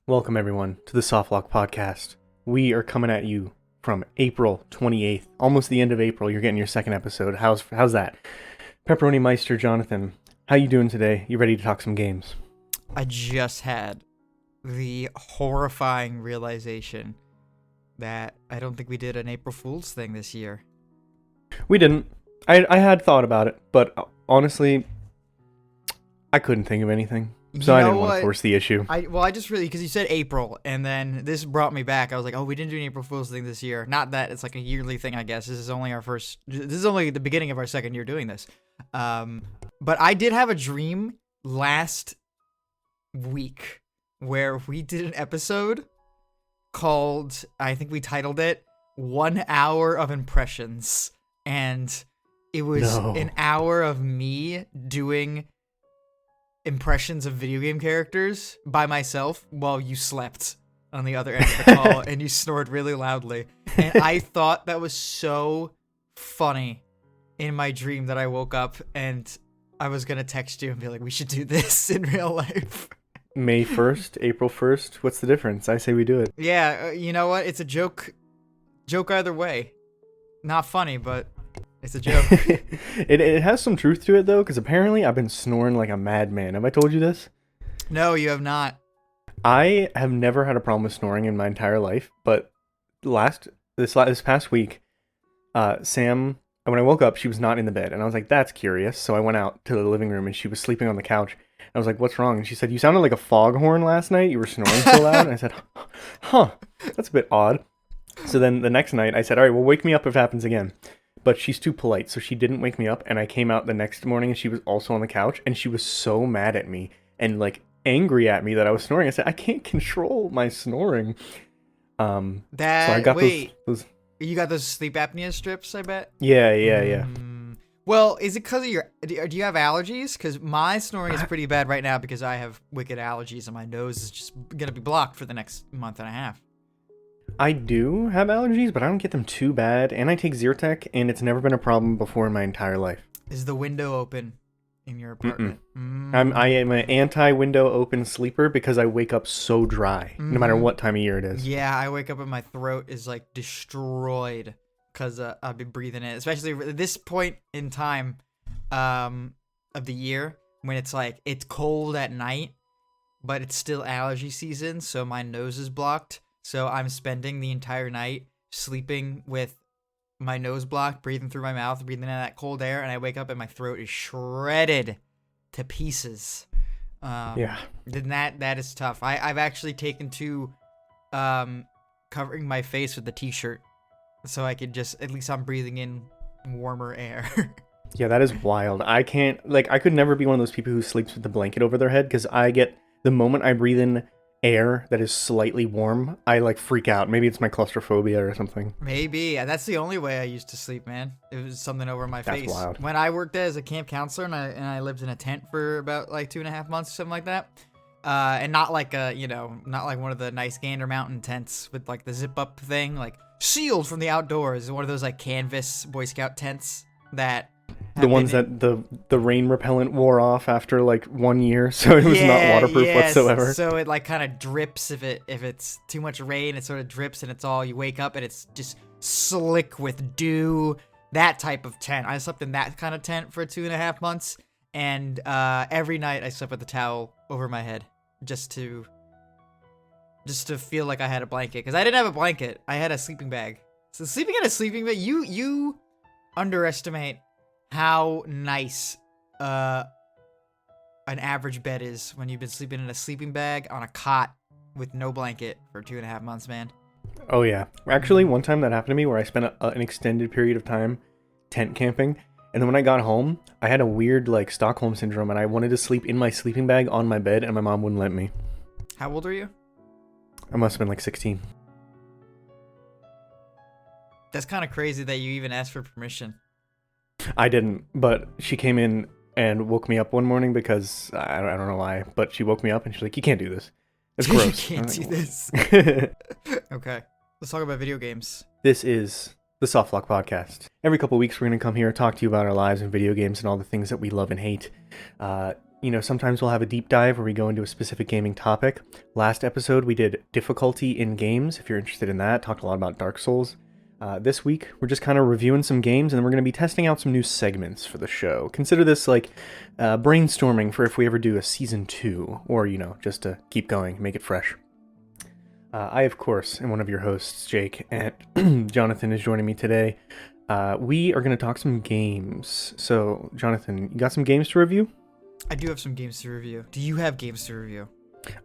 Welcome, everyone, to the Softlock Podcast. We are coming at you from April 28th, almost the end of April. You're getting your second episode. How's that? Pepperoni Meister Jonathan, how you doing today? You ready to talk some games? I just had the horrifying realization that I don't think we did an April Fool's thing this year. We didn't. I had thought about it, but honestly, I couldn't think of anything. So I didn't want to force the issue. I just really, because you said April, and then this brought me back. I was like, oh, we didn't do an April Fool's thing this year. Not that it's like a yearly thing, I guess. This is only the beginning of our second year doing this. But I did have a dream last week where we did an episode called, I think we titled it 1 Hour of Impressions. And it was an hour of me doing impressions of video game characters by myself while you slept on the other end of the call and you snored really loudly. And I thought that was so funny in my dream that I woke up and I was going to text you and be like, we should do this in real life. May 1st, April 1st, what's the difference? I say we do it. Yeah, you know what? It's a joke either way. Not funny, but it's a joke. It has some truth to it, though, because apparently I've been snoring like a madman. Have I told you this? No, you have not. I have never had a problem with snoring in my entire life, but this past week, Sam, when I woke up, she was not in the bed, and I was like, that's curious. So I went out to the living room, and she was sleeping on the couch. I was like, what's wrong? And she said, you sounded like a foghorn last night. You were snoring so loud. And I said, huh, that's a bit odd. So then the next night, I said, all right, well, wake me up if it happens again. But she's too polite, so she didn't wake me up. And I came out the next morning, and she was also on the couch. And she was so mad at me and, like, angry at me that I was snoring. I said, I can't control my snoring. So I got those. You got those sleep apnea strips, I bet? Yeah. Well, is it because of do you have allergies? Because my snoring is pretty bad right now because I have wicked allergies and my nose is just going to be blocked for the next month and a half. I do have allergies, but I don't get them too bad. And I take Zyrtec, and it's never been a problem before in my entire life. Is the window open in your apartment? I am an anti-window open sleeper because I wake up so dry, no matter what time of year it is. Yeah, I wake up and my throat is like destroyed because I've been breathing it. Especially at this point in time of the year when it's like it's cold at night, but it's still allergy season, so my nose is blocked. So I'm spending the entire night sleeping with my nose blocked, breathing through my mouth, breathing in that cold air, and I wake up and my throat is shredded to pieces. Yeah. Then that is tough. I've actually taken to covering my face with a t-shirt so I could just, at least I'm breathing in warmer air. Yeah, that is wild. I could never be one of those people who sleeps with the blanket over their head because the moment I breathe in air that is slightly warm, I like freak out. Maybe it's my claustrophobia or something. Maybe. That's the only way I used to sleep, man. It was something over my face. That's wild. When I worked as a camp counselor and I lived in a tent for about like 2.5 months or something like that. And not like not like one of the nice Gander Mountain tents with like the zip up thing, like sealed from the outdoors. One of those like canvas Boy Scout tents that the ones that the rain repellent wore off after like 1 year, so it was not waterproof whatsoever. So it like kind of drips if it's too much rain, it sort of drips and it's all, you wake up and it's just slick with dew. That type of tent. I slept in that kind of tent for 2.5 months, and every night I slept with a towel over my head just to feel like I had a blanket, because I didn't have a blanket. I had a sleeping bag. So sleeping in a sleeping bag, you underestimate how nice an average bed is when you've been sleeping in a sleeping bag on a cot with no blanket for 2.5 months, man. Oh yeah. Actually, one time that happened to me where I spent an extended period of time tent camping, and then when I got home, I had a weird like Stockholm syndrome, and I wanted to sleep in my sleeping bag on my bed, and my mom wouldn't let me. How old are you? I must have been like 16. That's kind of crazy that you even asked for permission. I didn't, but she came in and woke me up one morning because I don't know why, but she woke me up and she's like, you can't do this. It's gross. You can't do this. Okay, let's talk about video games. This is the Softlock Podcast. Every couple weeks, we're going to come here and talk to you about our lives and video games and all the things that we love and hate. sometimes we'll have a deep dive where we go into a specific gaming topic. Last episode, we did difficulty in games. If you're interested in that, talked a lot about Dark Souls. This week, we're just kind of reviewing some games, and then we're going to be testing out some new segments for the show. Consider this like brainstorming for if we ever do a season 2, or, just to keep going, make it fresh. I, of course, am one of your hosts, Jake, and Jonathan is joining me today. We are going to talk some games. So, Jonathan, you got some games to review? I do have some games to review. Do you have games to review?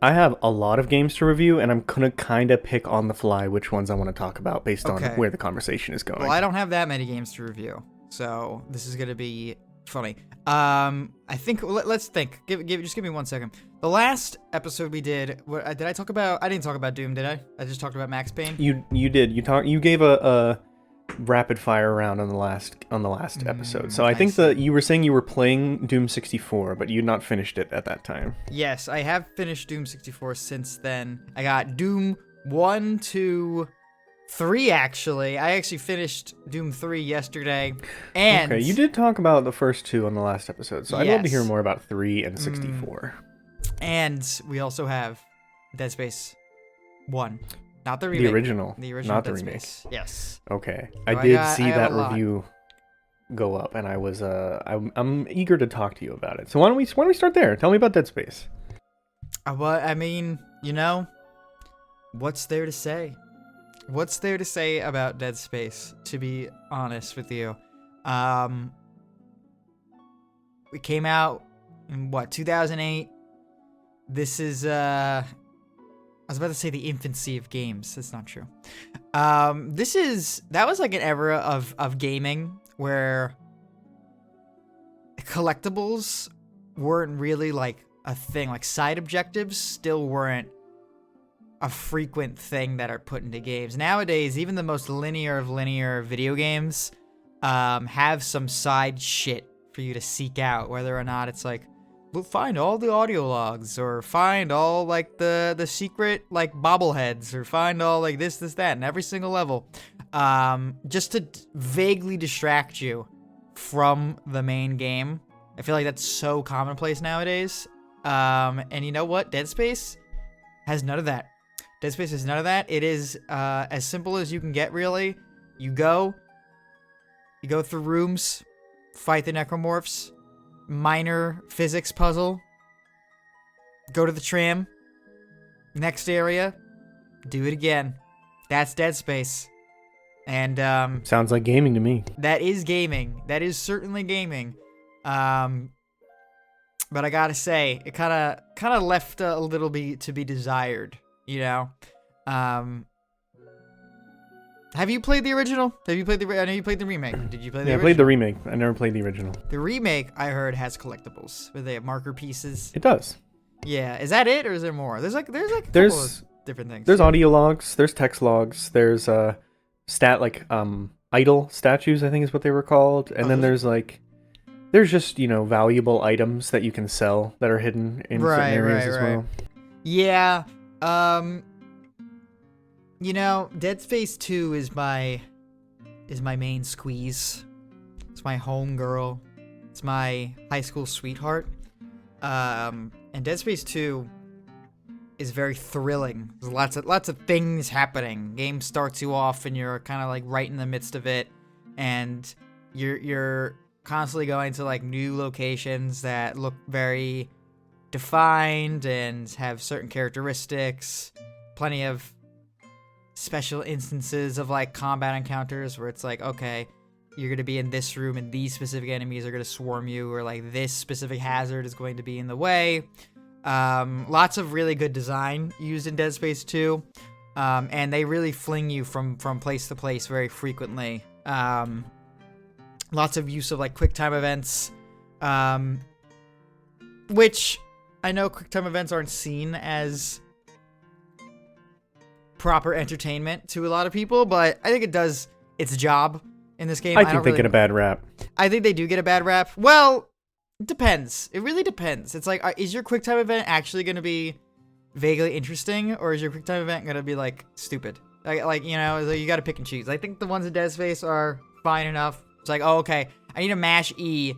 I have a lot of games to review, and I'm going to kind of pick on the fly which ones I want to talk about based on where the conversation is going. Well, I don't have that many games to review, so this is going to be funny. I think, let's think. Just give me 1 second. The last episode we did, did I talk about, I didn't talk about Doom, did I? I just talked about Max Payne? You did. You gave a rapid fire round on the last episode. So I think that you were saying you were playing Doom 64, but you'd not finished it at that time. Yes, I have finished Doom 64 since then. I got Doom 1, 2, 3 actually. I actually finished Doom 3 yesterday. And okay, you did talk about the first 2 on the last episode, so I'd love to hear more about 3 and 64. And we also have Dead Space 1. Not the remake. The original. Not the remake. Space. Yes. Okay. I did see that review go up, and I was I'm eager to talk to you about it. So why don't we start there? Tell me about Dead Space. Well, I mean, what's there to say? What's there to say about Dead Space, to be honest with you? We came out in 2008. This is I was about to say the infancy of games. That's not true. That was like an era of gaming where collectibles weren't really like a thing. Like side objectives still weren't a frequent thing that are put into games. Nowadays, even the most linear of linear video games have some side shit for you to seek out, whether or not it's like, we'll find all the audio logs, or find all like the secret like bobbleheads, or find all like this, that, and every single level, just to vaguely distract you from the main game. I feel like that's so commonplace nowadays. And you know what? Dead Space has none of that. Dead Space has none of that. It is as simple as you can get, really. You go through rooms, fight the necromorphs, minor physics puzzle, go to the tram, next area, do it again. That's Dead Space. And sounds like gaming to me. That is gaming. That is certainly gaming. But I gotta say, it kind of left a little bit to be desired, Have you played the original? I know you played the remake. Did you play the original? I played the remake. I never played the original. The remake, I heard, has collectibles where they have marker pieces. It does. Yeah. Is that it, or is there more? There's a couple of different things. There's audio logs. There's text logs. There's idol statues, I think is what they were called. And then there's just valuable items that you can sell that are hidden in certain areas as well. Yeah. Dead Space 2 is my main squeeze. It's my home girl. It's my high school sweetheart. And Dead Space 2 is very thrilling. There's lots of things happening. Game starts you off and you're kind of like right in the midst of it, and you're constantly going to like new locations that look very defined and have certain characteristics. Plenty of special instances of like combat encounters where it's like, okay, you're going to be in this room and these specific enemies are going to swarm you, or like this specific hazard is going to be in the way. Lots of really good design used in Dead Space 2. And they really fling you from place to place very frequently. Lots of use of like quick time events, which I know quick time events aren't seen as proper entertainment to a lot of people, but I think it does its job in this game. I think they get a bad rap. I think they do get a bad rap. Well, it depends. It really depends. It's like, is your quick time event actually going to be vaguely interesting, or is your quick time event going to be like stupid? Like you got to pick and choose. I think the ones in Dead Space are fine enough. It's like, oh, okay, I need to mash E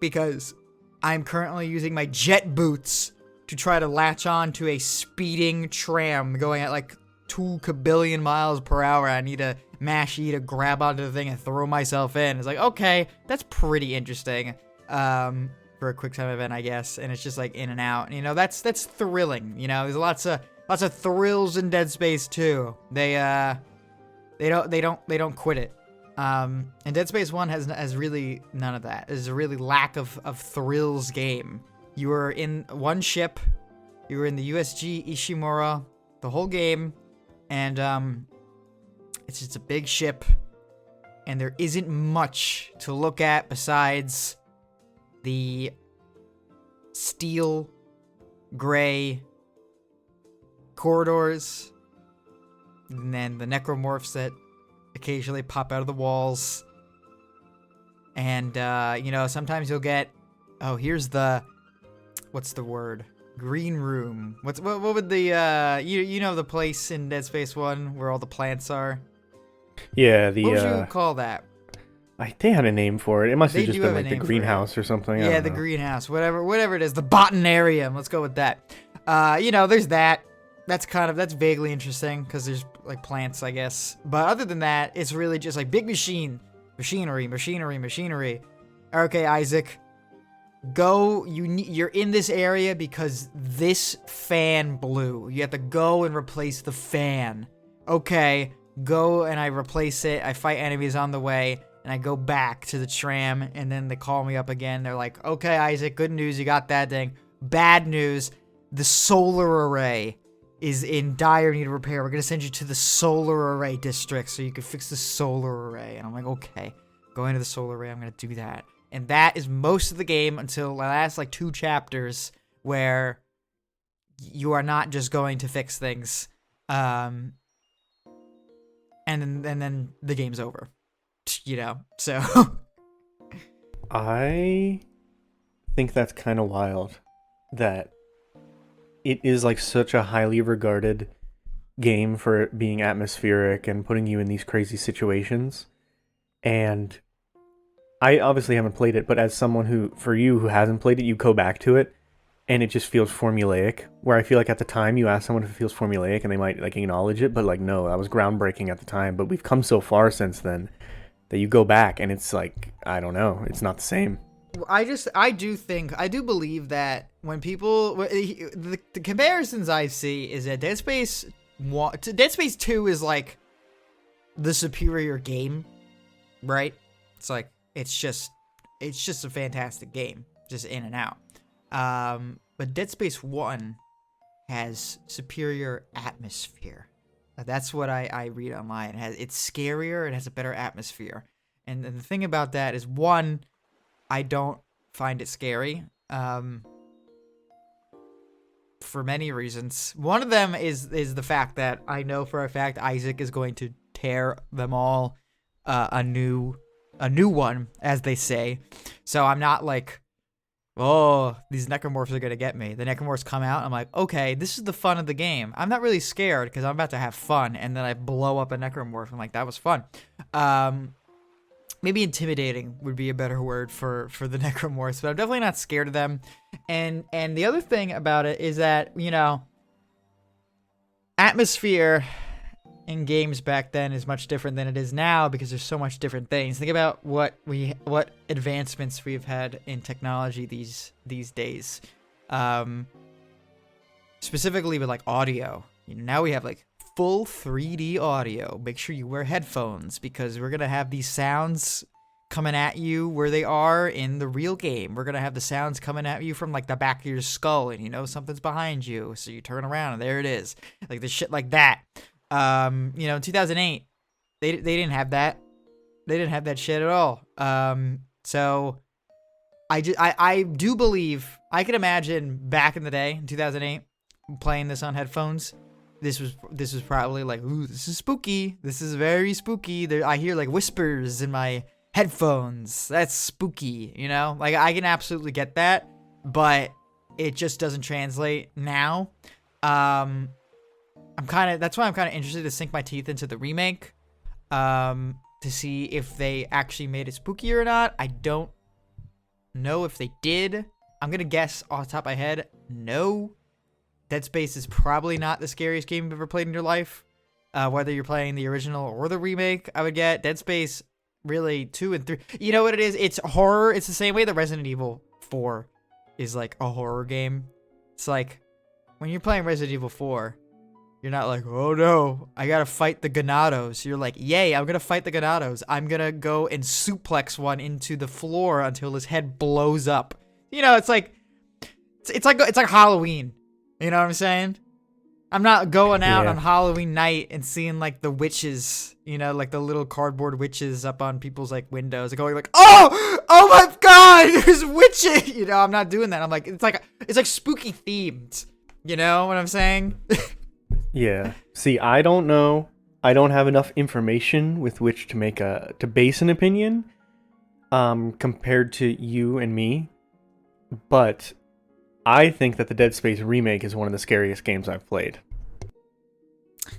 because I'm currently using my jet boots to try to latch on to a speeding tram going at like 2 kabillion miles per hour. I need to mash E to grab onto the thing and throw myself in. It's like, okay, that's pretty interesting. For a quick time event, I guess. And it's just like in and out. You know, that's thrilling. You know, there's lots of thrills in Dead Space 2. They don't quit it. And Dead Space 1 has really none of that. There's a really lack of thrills game. You were in one ship, you were in the USG Ishimura the whole game, and it's just a big ship, and there isn't much to look at besides the steel gray corridors, and then the necromorphs that occasionally pop out of the walls. And, you know, sometimes you'll get, oh, here's the, what's the word? Green room. What would the, you know the place in Dead Space 1 where all the plants are? Yeah, the, what would you call that? They had a name for it. It must have They just do been have a like the name for greenhouse or something. I Yeah, don't the know. greenhouse, whatever it is, the botanarium. Let's go with that. You know, there's that. That's vaguely interesting because there's like plants, I guess. But other than that, it's really just like big machinery. Okay, Isaac, go. You're in this area because this fan blew. You have to go and replace the fan. Okay, go, and I replace it. I fight enemies on the way. And I go back to the tram, and then they call me up again. They're like, okay, Isaac, good news, you got that thing. Bad news, the solar array is in dire need of repair. We're going to send you to the solar array district so you can fix the solar array. And I'm like, okay, going to the solar array, I'm going to do that. And that is most of the game until the last, like, 2 chapters where you are not just going to fix things. And then the game's over. You know, so I think that's kind of wild that it is like such a highly regarded game for it being atmospheric and putting you in these crazy situations. And I obviously haven't played it, but as someone who hasn't played it, you go back to it and it just feels formulaic, where I feel like at the time you ask someone if it feels formulaic and they might like acknowledge it, but like, no, that was groundbreaking at the time. But we've come so far since then that you go back and it's like, I don't know, it's not the same. I do believe that when people, the comparisons I see is that Dead Space 2 is like the superior game, right? It's like, it's just a fantastic game, just in and out. But Dead Space 1 has superior atmosphere. That's what I read online. It's scarier. It has a better atmosphere. And the thing about that is, one, I don't find it scary. For many reasons. One of them is the fact that I know for a fact Isaac is going to tear them all a new one, as they say. So I'm not like, oh, these necromorphs are going to get me. The necromorphs come out, I'm like, okay, this is the fun of the game. I'm not really scared because I'm about to have fun, and then I blow up a necromorph. I'm like, that was fun. Maybe intimidating would be a better word for the necromorphs, but I'm definitely not scared of them. And the other thing about it is that, you know, atmosphere in games back then is much different than it is now because there's so much different things. Think about what advancements we've had in technology these days. Specifically with like audio. You know, now we have like full 3D audio. Make sure you wear headphones because we're going to have these sounds coming at you where they are in the real game. We're going to have the sounds coming at you from like the back of your skull, and you know something's behind you, so you turn around and there it is. Like the shit like that. You know, in 2008, they didn't have that. They didn't have that shit at all. So I do believe, I can imagine back in the day in 2008 playing this on headphones. This was probably like, ooh, this is spooky. This is very spooky. I hear like whispers in my headphones. That's spooky, you know? Like I can absolutely get that, but it just doesn't translate now. That's why I'm kind of interested to sink my teeth into the remake, to see if they actually made it spookier or not. I don't know if they did. I'm gonna guess off the top of my head, no. Dead Space is probably not the scariest game you've ever played in your life. Whether you're playing the original or the remake, I would get Dead Space. Really, 2 and 3. You know what it is? It's horror. It's the same way that Resident Evil 4 is like a horror game. It's like when you're playing Resident Evil 4, you're not like, oh no, I gotta fight the Ganados. You're like, yay, I'm gonna fight the Ganados. I'm gonna go and suplex one into the floor until his head blows up. You know, it's like Halloween. You know what I'm saying? I'm not going out on Halloween night and seeing like the witches, you know, like the little cardboard witches up on people's like windows and going like, oh my God, there's witches. You know, I'm not doing that. I'm like, it's like spooky themed. You know what I'm saying? Yeah. See, I don't know. I don't have enough information with which to base an opinion, compared to you and me. But I think that the Dead Space remake is one of the scariest games I've played.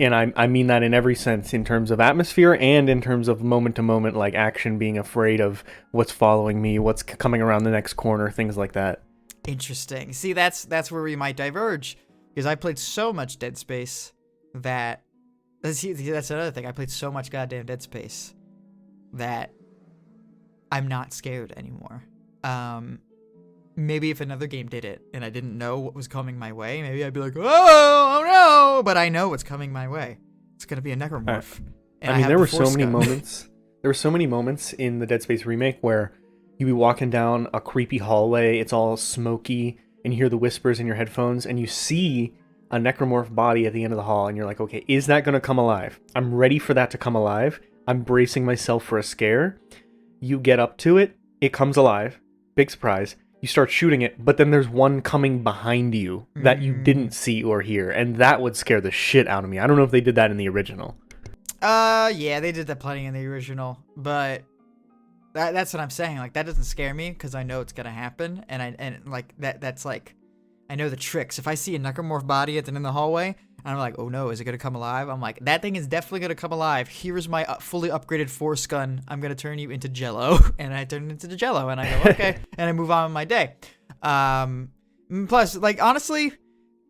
And I mean that in every sense, in terms of atmosphere and in terms of moment-to-moment like action, being afraid of what's following me, what's coming around the next corner, things like that. Interesting. See, that's where we might diverge, because I played so much Dead Space that that's another thing. I played so much goddamn Dead Space that I'm not scared anymore. Maybe if another game did it and I didn't know what was coming my way, maybe I'd be like, oh no, but I know what's coming my way. It's going to be a necromorph. I mean, there were so many moments. There were so many moments in the Dead Space remake where you'd be walking down a creepy hallway, it's all smoky, and you hear the whispers in your headphones, and you see a necromorph body at the end of the hall, and you're like, okay, is that going to come alive? I'm ready for that to come alive. I'm bracing myself for a scare. You get up to it, it comes alive. Big surprise. You start shooting it, but then there's one coming behind you that you didn't see or hear, and that would scare the shit out of me. I don't know if they did that in the original. Yeah, they did that plenty in the original, but that's what I'm saying. Like, that doesn't scare me because I know it's gonna happen, and like that's like, I know the tricks. If I see a necromorph body at the end of the hallway, and I'm like, oh no, is it gonna come alive? I'm like, that thing is definitely gonna come alive. Here's my fully upgraded force gun. I'm gonna turn you into Jello, and I turn it into the Jello, and I go, okay, and I move on with my day. Plus, like, honestly,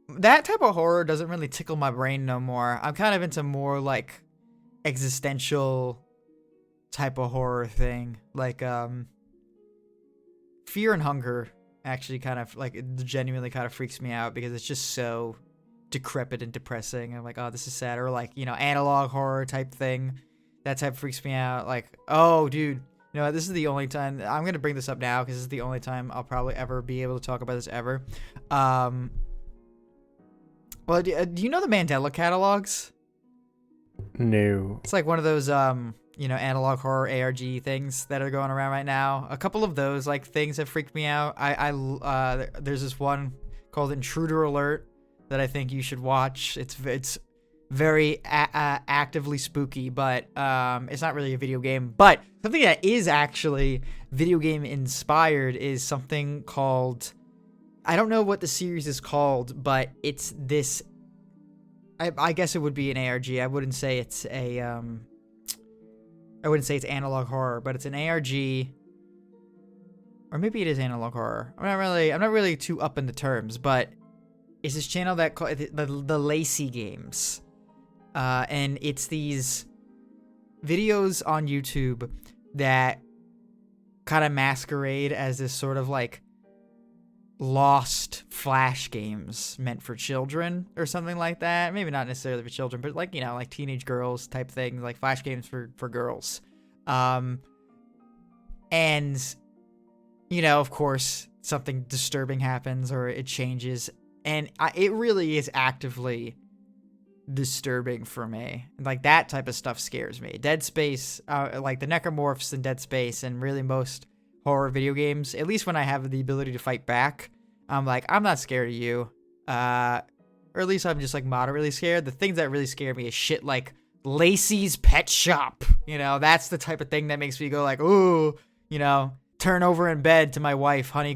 that type of horror doesn't really tickle my brain no more. I'm kind of into more like existential type of horror thing, like Fear and Hunger. Actually, kind of like, it genuinely kind of freaks me out because it's just so decrepit and depressing. I'm like, oh, this is sad. Or like, you know, analog horror type thing. That type freaks me out. Like, oh, dude, you know, this is the only time I'm gonna bring this up now because this is the only time I'll probably ever be able to talk about this ever. Well, do you know the Mandela catalogs? No. It's like one of those you know, analog horror ARG things that are going around right now. A couple of those like things have freaked me out. There's this one called Intruder Alert that I think you should watch. It's very actively spooky, but it's not really a video game. But something that is actually video game inspired is something called, I don't know what the series is called, but it's this, I guess it would be an ARG. I wouldn't say it's analog horror, but it's an ARG, or maybe it is analog horror. I'm not really too up in the terms, but it's this channel that called the Lacey Games, and it's these videos on YouTube that kind of masquerade as this sort of like lost flash games meant for children or something like that. Maybe not necessarily for children, but like, you know, like teenage girls type thing, like flash games for girls. And you know, of course, something disturbing happens or it changes, and it really is actively disturbing for me. Like, that type of stuff scares me. Dead Space, like the necromorphs in Dead Space, and really most horror video games, at least when I have the ability to fight back, I'm like, I'm not scared of you. Or at least I'm just like moderately scared. The things that really scare me is shit like Lacey's Pet Shop. You know, that's the type of thing that makes me go like, ooh, you know, turn over in bed to my wife. Honey,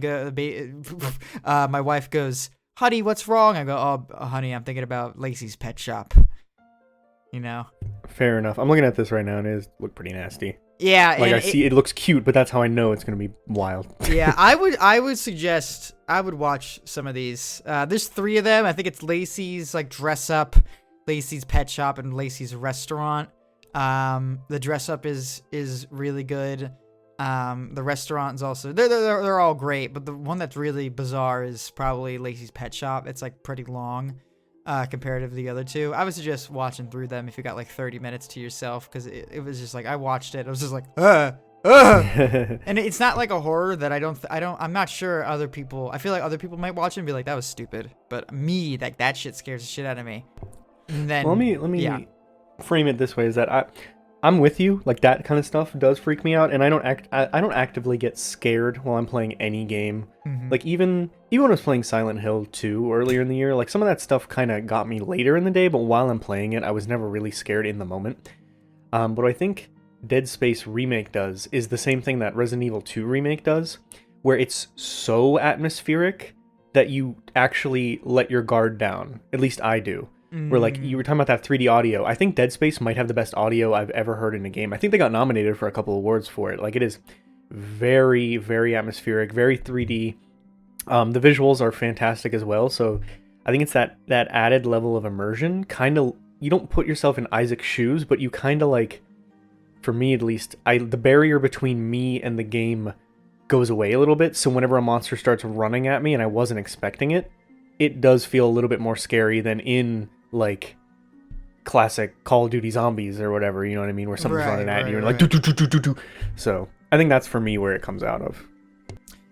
my wife goes, honey, what's wrong? I go, oh, honey, I'm thinking about Lacey's Pet Shop. You know? Fair enough. I'm looking at this right now and it look pretty nasty. Yeah, Like and I see it looks cute, but that's how I know it's gonna be wild. yeah, I would suggest I would watch some of these. There's 3 of them. I think it's Lacey's like dress up, Lacey's pet shop, and Lacey's restaurant. The dress up is really good. The restaurant is also they're all great, but the one that's really bizarre is probably Lacey's pet shop. It's like pretty long, compared to the other 2. I would suggest watching through them if you got like 30 minutes to yourself, because it was just like I watched it. I was just like, and it's not like a horror that I'm not sure other people. I feel like other people might watch it and be like, that was stupid, but me, like that shit scares the shit out of me. And then Well, let me yeah. frame it this way: is that I'm with you. Like that kind of stuff does freak me out, and I don't actively get scared while I'm playing any game. Like even when I was playing Silent Hill 2 earlier in the year, like some of that stuff kind of got me later in the day, but while I'm playing it, I was never really scared in the moment. But I think Dead Space Remake does is the same thing that Resident Evil 2 Remake does, where it's so atmospheric that you actually let your guard down. At least I do. Where like you were talking about that 3D audio. I think Dead Space might have the best audio I've ever heard in a game. I think they got nominated for a couple awards for it. Like it is very, very atmospheric, very 3D. The visuals are fantastic as well. So I think it's that added level of immersion. Kind of, you don't put yourself in Isaac's shoes, but you kind of like, for me at least, the barrier between me and the game goes away a little bit. So whenever a monster starts running at me and I wasn't expecting it, it does feel a little bit more scary than in like classic Call of Duty Zombies or whatever, you know what I mean, where something's running at you and like do do do do do do. So I think that's for me where it comes out of.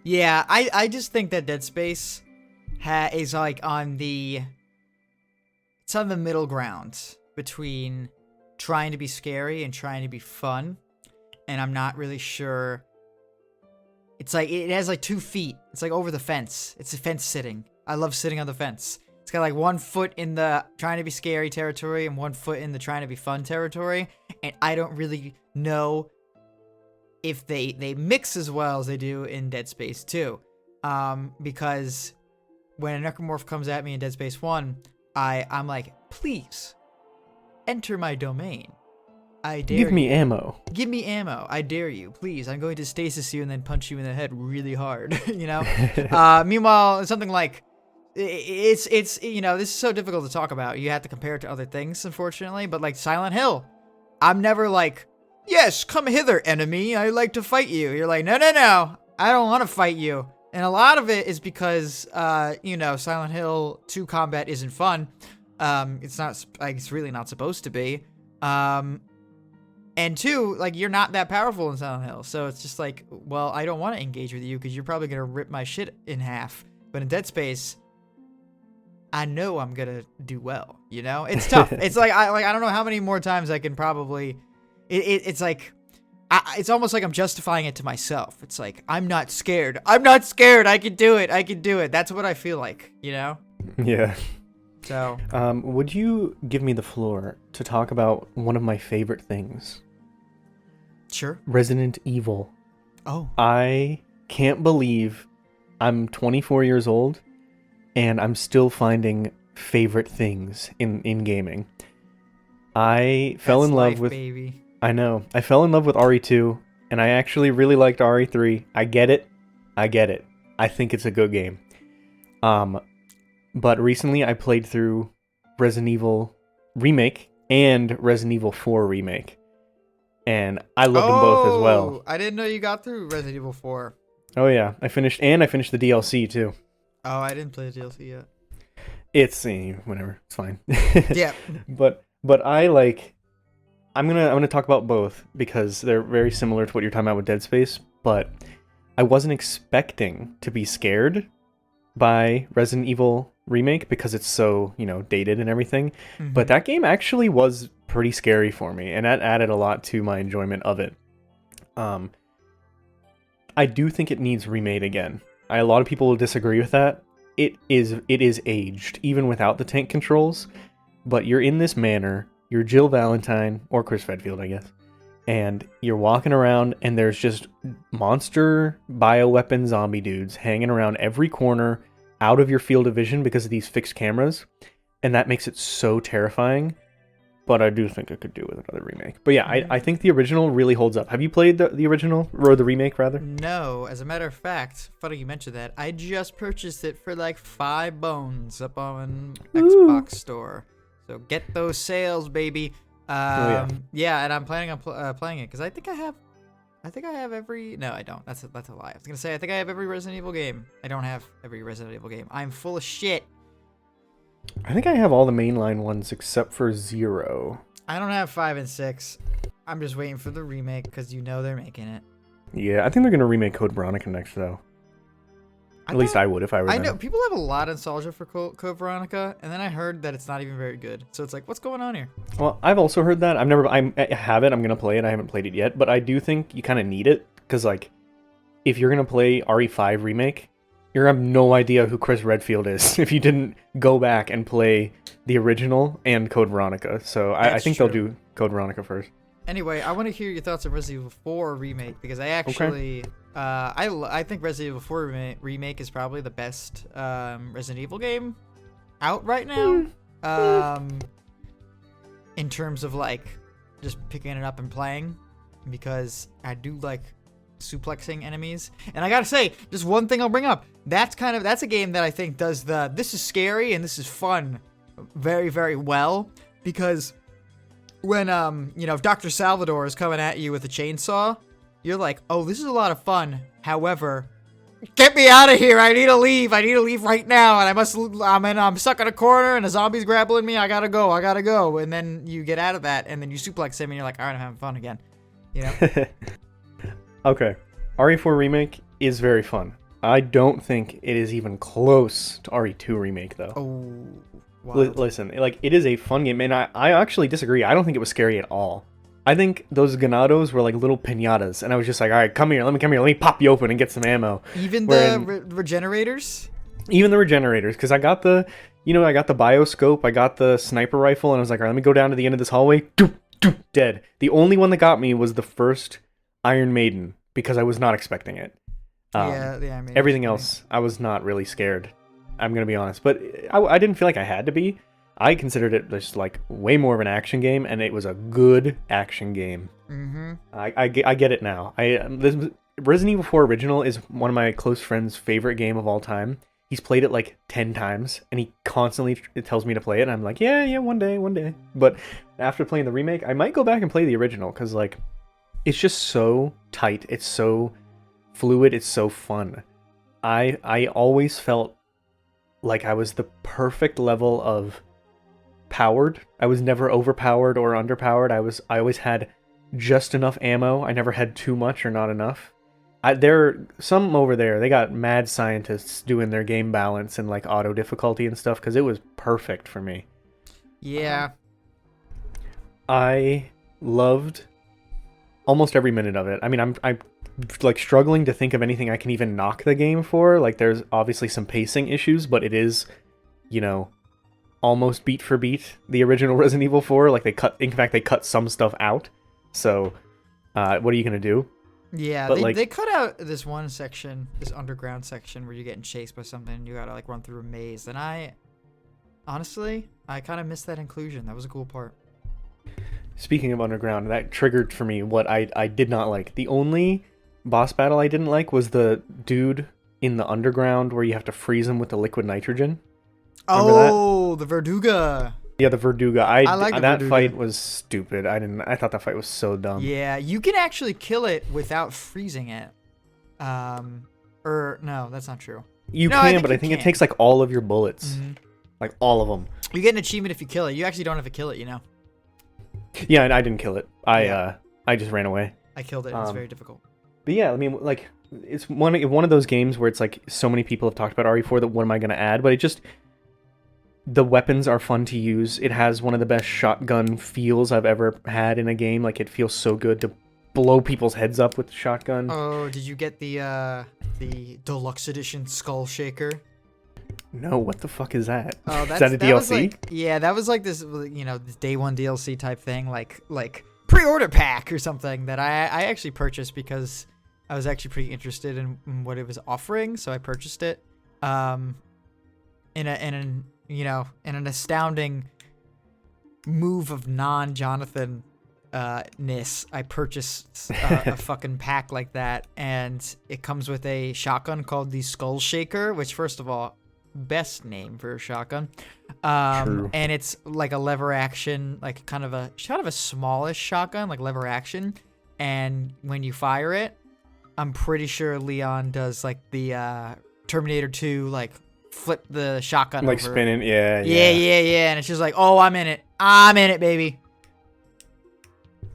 Yeah, I just think that Dead Space is like it's on the middle ground between trying to be scary and trying to be fun, and I'm not really sure. It's like it has like 2 feet. It's like over the fence. It's a fence sitting. I love sitting on the fence. It's got like 1 foot in the trying to be scary territory and 1 foot in the trying to be fun territory. And I don't really know if they mix as well as they do in Dead Space 2. Because when a necromorph comes at me in Dead Space 1, I'm like, please enter my domain. I dare Give me you. ammo. Give me ammo. I dare you. Please. I'm going to stasis you and then punch you in the head really hard. You know? Meanwhile, something like it's you know, this is so difficult to talk about. You have to compare it to other things, unfortunately. But like Silent Hill, I'm never like, yes, come hither, enemy. I'd like to fight you. You're like, no, I don't want to fight you. And a lot of it is because, you know, Silent Hill 2 combat isn't fun. It's not, like, it's really not supposed to be. And 2, like, you're not that powerful in Silent Hill. So it's just like, well, I don't want to engage with you because you're probably going to rip my shit in half. But in Dead Space, I know I'm going to do well, you know? It's tough. It's like, I don't know how many more times I can probably, it's like, it's almost like I'm justifying it to myself. It's like, I'm not scared. I can do it. That's what I feel like, you know? Yeah. So, would you give me the floor to talk about one of my favorite things? sure. Resident Evil. Oh, I can't believe I'm 24 years old and I'm still finding favorite things in gaming. I fell in love with... baby. I know. I fell in love with RE2, and I actually really liked RE3. I get it. I think it's a good game. But recently I played through Resident Evil Remake and Resident Evil 4 Remake. And I loved them both as well. I didn't know you got through Resident Evil 4. Oh yeah, I finished the DLC too. Oh, I didn't play the DLC yet. It's whatever, it's fine. Yeah. But I like... I'm gonna talk about both because they're very similar to what you're talking about with Dead Space, but I wasn't expecting to be scared by Resident Evil Remake because it's so, dated and everything. Mm-hmm. But that game actually was pretty scary for me, and that added a lot to my enjoyment of it. I do think it needs remade again. A lot of people will disagree with that. It is aged, even without the tank controls, but you're in this manor. You're Jill Valentine, or Chris Redfield, I guess, and you're walking around, and there's just monster bioweapon zombie dudes hanging around every corner, out of your field of vision because of these fixed cameras, and that makes it so terrifying. but I do think it could do with another remake. But yeah, I Mm. think the original really holds up. Have you played the original or the remake rather? No, as a matter of fact, funny you mentioned that. I just purchased it for like 5 bones up on Ooh. Xbox Store. So get those sales, baby. Oh yeah. Yeah, and I'm planning on playing it because I think I have every. No, I don't. That's a lie. I was gonna say I think I have every Resident Evil game. I don't have every Resident Evil game. I'm full of shit. I think I have all the mainline ones except for 0. I don't have 5 and 6. I'm just waiting for the remake because they're making it. Yeah, I think they're gonna remake Code Veronica next though. At least I would if I were I them. know people have a lot of nostalgia for Code Veronica, and then I heard that it's not even very good. So it's like, what's going on here? Well, I've also heard that. I have it. I'm gonna play it. I haven't played it yet, but I do think you kind of need it because, like, if you're gonna play RE5 remake, you're gonna have no idea who Chris Redfield is if you didn't go back and play the original and Code Veronica. So I think they'll do Code Veronica first. Anyway, I want to hear your thoughts on Resident Evil 4 remake because I actually, I think Resident Evil 4 remake is probably the best Resident Evil game out right now. In terms of like just picking it up and playing, because I do like suplexing enemies. And I gotta say, just one thing I'll bring up. That's a game that I think does this is scary and this is fun very, very well, because when if Dr. Salvador is coming at you with a chainsaw, you're like, oh, this is a lot of fun. However, get me out of here. I need to leave. I need to leave right now. And I'm stuck in a corner and a zombie's grappling me. I gotta go. And then you get out of that and then you suplex him and you're like, all right, I'm having fun again. You know? Okay. RE4 Remake is very fun. I don't think it is even close to RE2 Remake, though. Oh, wow. Listen, like, it is a fun game, and I actually disagree. I don't think it was scary at all. I think those ganados were like little pinatas, and I was just like, all right, come here, let me pop you open and get some ammo. Even the regenerators? Even the regenerators, because I got the bioscope, I got the sniper rifle, and I was like, all right, let me go down to the end of this hallway. Doop, doop, dead. The only one that got me was the first Iron Maiden, because I was not expecting it. I mean, everything else, I was not really scared. I'm gonna be honest, but I didn't feel like I had to be. I considered it just like way more of an action game, and it was a good action game. Mm-hmm. I get it now. Resident Evil 4 Original is one of my close friends' favorite game of all time. He's played it like 10 times, and he constantly tells me to play it, and I'm like, yeah, one day. But after playing the remake, I might go back and play the original, because like, it's just so tight. It's so fluid. It's so fun. I always felt like I was the perfect level of powered. I was never overpowered or underpowered. I always had just enough ammo. I never had too much or not enough. There some over there, they got mad scientists doing their game balance and like auto difficulty and stuff, because it was perfect for me. Yeah. I loved almost every minute of it. I mean, I'm like struggling to think of anything I can even knock the game for. Like, there's obviously some pacing issues, but it is, almost beat for beat the original Resident Evil 4. Like, they cut some stuff out. So, what are you gonna do? Yeah, but they cut out this one section, this underground section where you're getting chased by something and you gotta like run through a maze. And I kind of missed that inclusion. That was a cool part. Speaking of underground, that triggered for me what I did not like. The only boss battle I didn't like was the dude in the underground where you have to freeze him with the liquid nitrogen. Remember the Verduga. Yeah, the Verduga. I like that Verduga. fight was stupid. I thought that fight was so dumb. Yeah, you can actually kill it without freezing it. Or no, that's not true. You can, but I think it takes like all of your bullets. Mm-hmm. Like all of them. You get an achievement if you kill it. You actually don't have to kill it, you know. Yeah, I didn't kill it. I just ran away. I killed it. It's very difficult. But yeah, I mean, like, it's one of those games where it's like so many people have talked about RE4 that what am I going to add? But the weapons are fun to use. It has one of the best shotgun feels I've ever had in a game. Like, it feels so good to blow people's heads up with the shotgun. Oh, did you get the deluxe edition Skull Shaker? No, what the fuck is that? Oh, is that a DLC? That was like this, this day one DLC type thing, like pre-order pack or something that I actually purchased because I was actually pretty interested in what it was offering, so I purchased it. In an astounding move of non-Jonathan ness, I purchased a fucking pack like that, and it comes with a shotgun called the Skull Shaker, which, first of all, best name for a shotgun. True. And it's like a lever action, like kind of a smallish shotgun, like lever action. And when you fire it, I'm pretty sure Leon does like the Terminator 2, like flip the shotgun Like over. spinning, yeah. Yeah. And it's just like, oh, I'm in it, baby.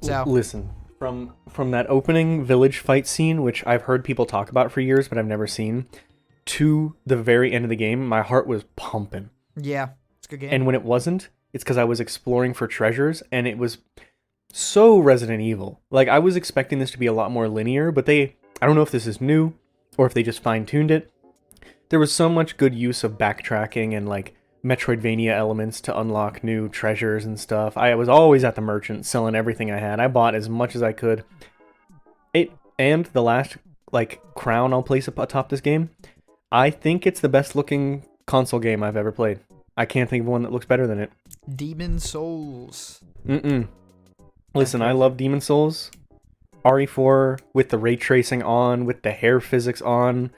So Listen, from that opening village fight scene, which I've heard people talk about for years, but I've never seen, to the very end of the game, my heart was pumping. yeah, it's a good game. And when it wasn't, it's because I was exploring for treasures, and it was so Resident Evil. Like, I was expecting this to be a lot more linear, but I don't know if this is new, or if they just fine-tuned it. There was so much good use of backtracking and, like, Metroidvania elements to unlock new treasures and stuff. I was always at the merchant selling everything I had. I bought as much as I could. And the last, like, crown I'll place atop this game, I think it's the best looking console game I've ever played. I can't think of one that looks better than it. Demon Souls. Listen, I love Demon Souls. RE4 with the ray tracing on, with the hair physics on,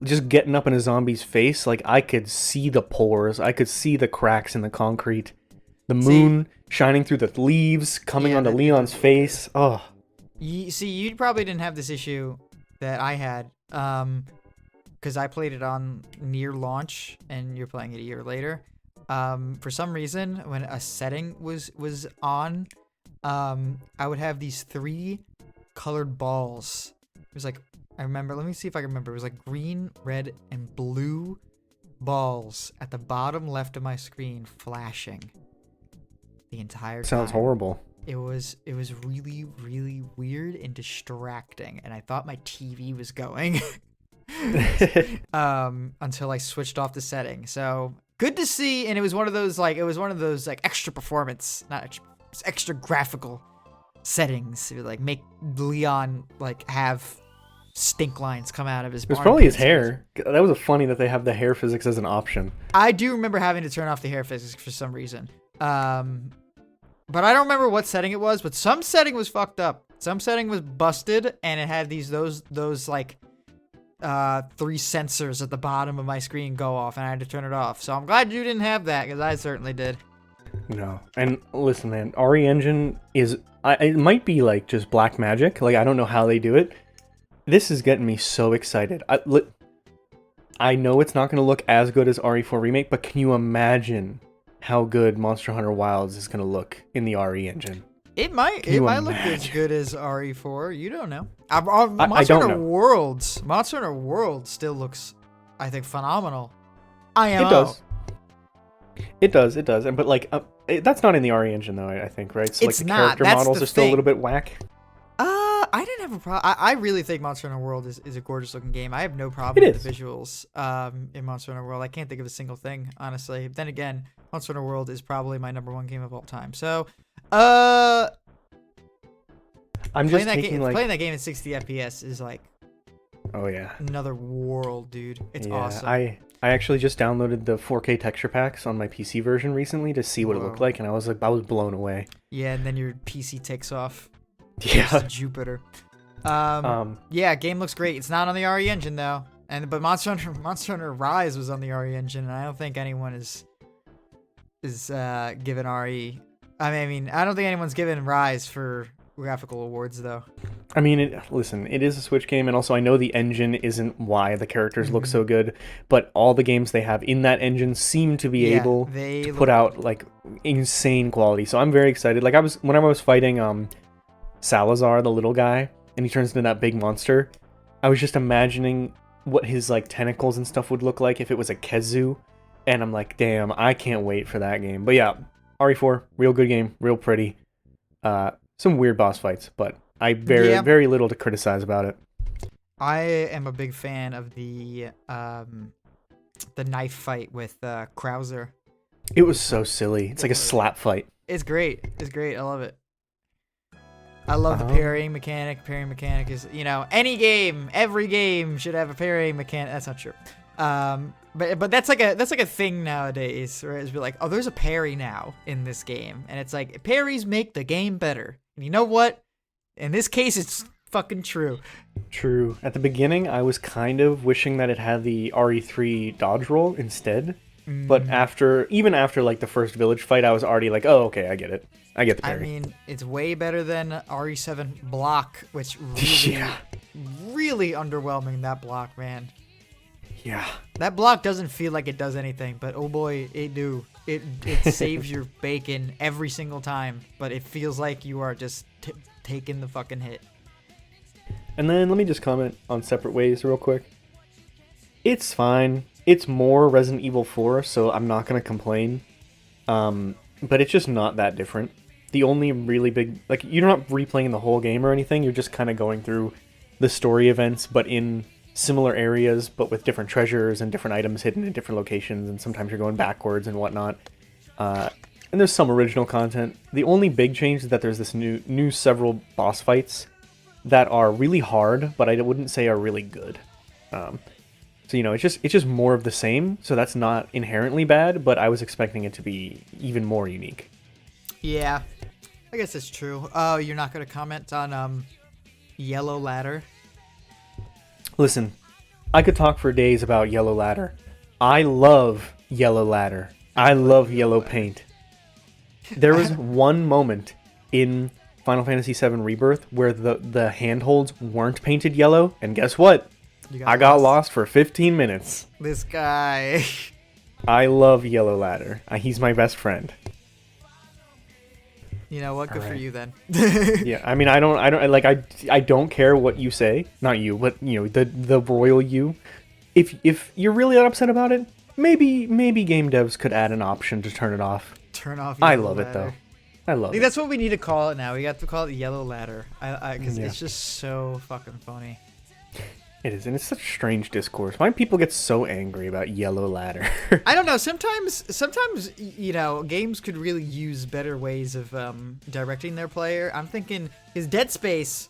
just getting up in a zombie's face, like I could see the pores, I could see the cracks in the concrete, the moon shining through the leaves, coming onto Leon's face. Oh, You probably didn't have this issue that I had, because I played it on near launch, and you're playing it a year later. For some reason, when a setting was on, I would have these 3 colored balls. It was like, I remember, let me see if I can remember. It was like green, red, and blue balls at the bottom left of my screen flashing the entire time. sounds horrible. It was really, really weird and distracting, and I thought my TV was going until I switched off the setting. So good to see, and it was one of those like extra performance, not extra graphical settings. It would, like, make Leon like have stink lines come out of his. It was probably his hair. That was funny that they have the hair physics as an option. I do remember having to turn off the hair physics for some reason. But I don't remember what setting it was, but some setting was fucked up. Some setting was busted, and it had those like 3 sensors at the bottom of my screen go off, and I had to turn it off. So I'm glad you didn't have that, because I certainly did. No. And listen, man, RE Engine is... it might be like just black magic. Like, I don't know how they do it. This is getting me so excited. I know it's not going to look as good as RE4 Remake, but can you imagine how good Monster Hunter Wilds is going to look in the RE engine? It might look as good as RE4. You don't know. Monster Hunter Worlds. Monster Hunter World still looks, I think, phenomenal. IMO. It does. But like, that's not in the RE engine though. I think, right? So it's like the not. character models are still a little bit whack. I didn't have a problem. I really think Monster Hunter World is a gorgeous looking game. I have no problem with the visuals in Monster Hunter World. I can't think of a single thing, honestly. Then again, Monster Hunter World is probably my #1 game of all time. So, I'm just playing that game at 60 FPS is like, oh yeah, another world, dude. It's awesome. I actually just downloaded the 4K texture packs on my PC version recently to see what it looked like, and I was blown away. Yeah, and then your PC takes off. Yeah, Jupiter. Yeah, game looks great. It's not on the RE engine though, but Monster Hunter Rise was on the RE engine, and I don't think anyone is given RE. I mean, I don't think anyone's given Rise for graphical awards though. I mean, listen, it is a Switch game, and also I know the engine isn't why the characters look so good, but all the games they have in that engine seem to be able to put out like insane quality. So I'm very excited. Like whenever I was fighting Salazar, the little guy, and he turns into that big monster, I was just imagining what his like tentacles and stuff would look like if it was a Kezu, and I'm like, damn, I can't wait for that game. But yeah, RE4, real good game, real pretty. Some weird boss fights, but very little to criticize about it. I am a big fan of the knife fight with Krauser. It was so silly. It's like a slap fight. It's great. I love it. I love the parrying mechanic. Parrying mechanic is, every game should have a parrying mechanic. That's not true. But that's like a thing nowadays, right? It's be like, oh, there's a parry now in this game, and it's like parries make the game better. And you know what? In this case, it's fucking true. True. At the beginning, I was kind of wishing that it had the RE3 dodge roll instead. But even after like the first village fight, I was already like, oh, okay, I get it. I get the I parry. mean, it's way better than RE7 block, which really, Yeah. really underwhelming. That block, man. Yeah. That block doesn't feel like it does anything, but oh boy, it do. It saves your bacon every single time, but it feels like you are just taking the fucking hit. And then let me just comment on Separate Ways real quick. It's fine. It's more Resident Evil 4, so I'm not going to complain. But it's just not that different. The only really big... Like, you're not replaying the whole game or anything. You're just kind of going through the story events, but in similar areas, but with different treasures and different items hidden in different locations, and sometimes you're going backwards and whatnot. And there's some original content. The only big change is that there's this new several boss fights that are really hard, but I wouldn't say are really good. So, you know, it's just more of the same, so that's not inherently bad, but I was expecting it to be even more unique. Yeah, I guess it's true. Oh, you're not going to comment on Yellow Ladder? Listen, I could talk for days about Yellow Ladder. I love Yellow Ladder. I love yellow paint. There was one moment in Final Fantasy VII Rebirth where the handholds weren't painted yellow, and guess what? I got lost for 15 minutes. This guy. I love Yellow Ladder. He's my best friend. You know what? Good for Alright. you then. Yeah, I mean, I don't care what you say. Not you, but you know, the royal you. If you're really upset about it, maybe game devs could add an option to turn it off. Turn off. I Yellow love it though. Ladder. I love I think it. that's what we need to call it now. We got to call it Yellow Ladder. Because Yeah. it's just so fucking funny. It is, and it's such strange discourse. Why do people get so angry about Yellow Ladder? I don't know. Sometimes you know, games could really use better ways of directing their player. I'm thinking is Dead Space.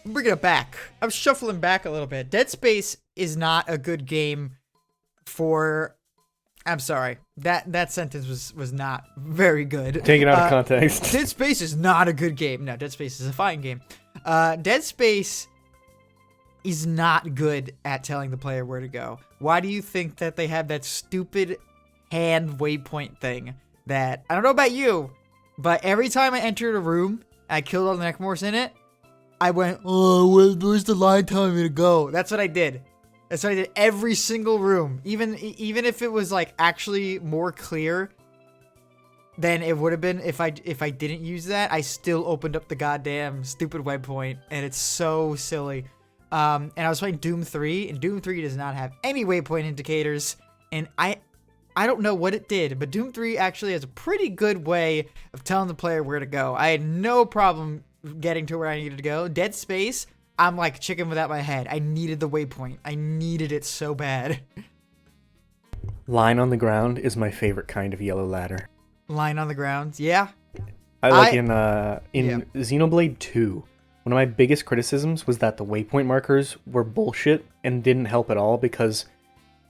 I'm bringing it back. I'm shuffling back a little bit. Dead Space is not a good game for. I'm sorry. That sentence was not very good. Take it out of context. Dead Space is not a good game. No, Dead Space is a fine game. Dead Space is not good at telling the player where to go. Why do you think that they have that stupid hand waypoint thing that, I don't know about you, but every time I entered a room, I killed all the Necromorphs in it, I went, oh, where's the line telling me to go? That's what I did. That's what I did every single room. Even if it was like actually more clear than it would have been if I didn't use that, I still opened up the goddamn stupid waypoint, and it's so silly. And I was playing Doom 3, and Doom 3 does not have any waypoint indicators, and I don't know what it did, but Doom 3 actually has a pretty good way of telling the player where to go. I had no problem getting to where I needed to go. Dead Space, I'm like chicken without my head. I needed the waypoint. I needed it so bad. Line on the ground is my favorite kind of Yellow Ladder. Line on the ground, yeah. I like in Xenoblade 2. One of my biggest criticisms was that the waypoint markers were bullshit and didn't help at all because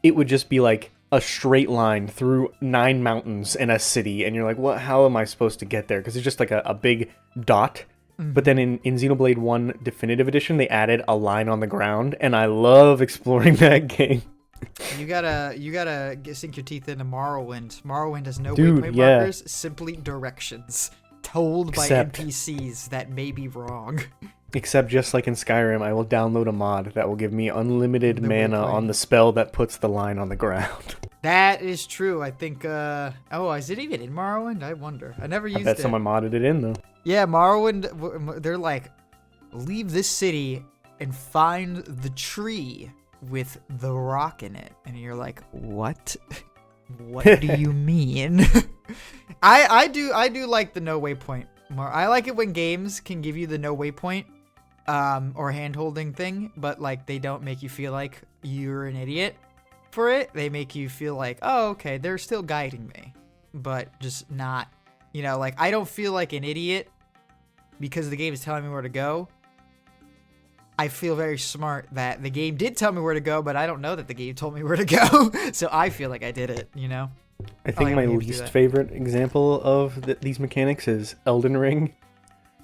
it would just be like a straight line through 9 mountains and a city, and you're like, what? How am I supposed to get there? Because it's just like a big dot. But then in Xenoblade 1 Definitive Edition, they added a line on the ground, and I love exploring that game. You gotta sink your teeth into Morrowind. Morrowind has no Dude, waypoint yeah. markers, simply directions told by NPCs that may be wrong. Except just like in Skyrim, I will download a mod that will give me unlimited The mana waypoint. on the spell that puts the line on the ground. That is true. I think. Oh, is it even in Morrowind? I wonder. I never I used bet it. someone modded it in though. Yeah, Morrowind. They're like, leave this city and find the tree with the rock in it, and you're like, what? What do you mean? I do like the no waypoint more. I like it when games can give you the no waypoint or hand holding thing, but like they don't make you feel like you're an idiot for it. They make you feel like, oh, okay, they're still guiding me, but just not, you know, like I don't feel like an idiot because the game is telling me where to go. I feel very smart that the game did tell me where to go, but I don't know that the game told me where to go. So I feel like I did it, you know? I think my least favorite example of these mechanics is Elden Ring.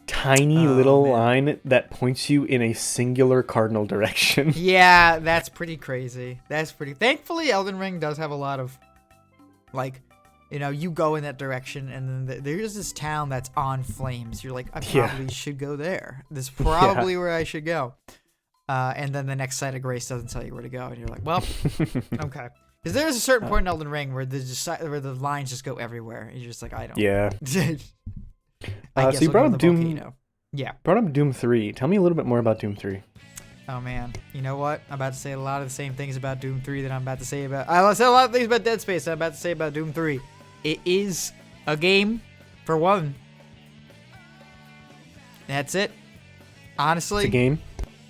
Tiny little line that points you in a singular cardinal direction. Yeah, that's pretty crazy. Thankfully, Elden Ring does have a lot of, like, you know, you go in that direction, and then there's this town that's on flames. You're like, I probably should go there. This is probably where I should go. And then the next site of grace doesn't tell you where to go, and you're like, well, okay. Because there's a certain point in Elden Ring where the lines just go everywhere. And you're just like, I don't. Yeah. I guess so you brought up Doom. Volcano. Yeah. Brought up Doom 3. Tell me a little bit more about Doom 3. Oh man, you know what? I'm about to say a lot of the same things about Doom 3 that I'm about to say about. I said a lot of things about Dead Space that I'm about to say about Doom 3. It is a game, for one. That's it. Honestly, it's a game.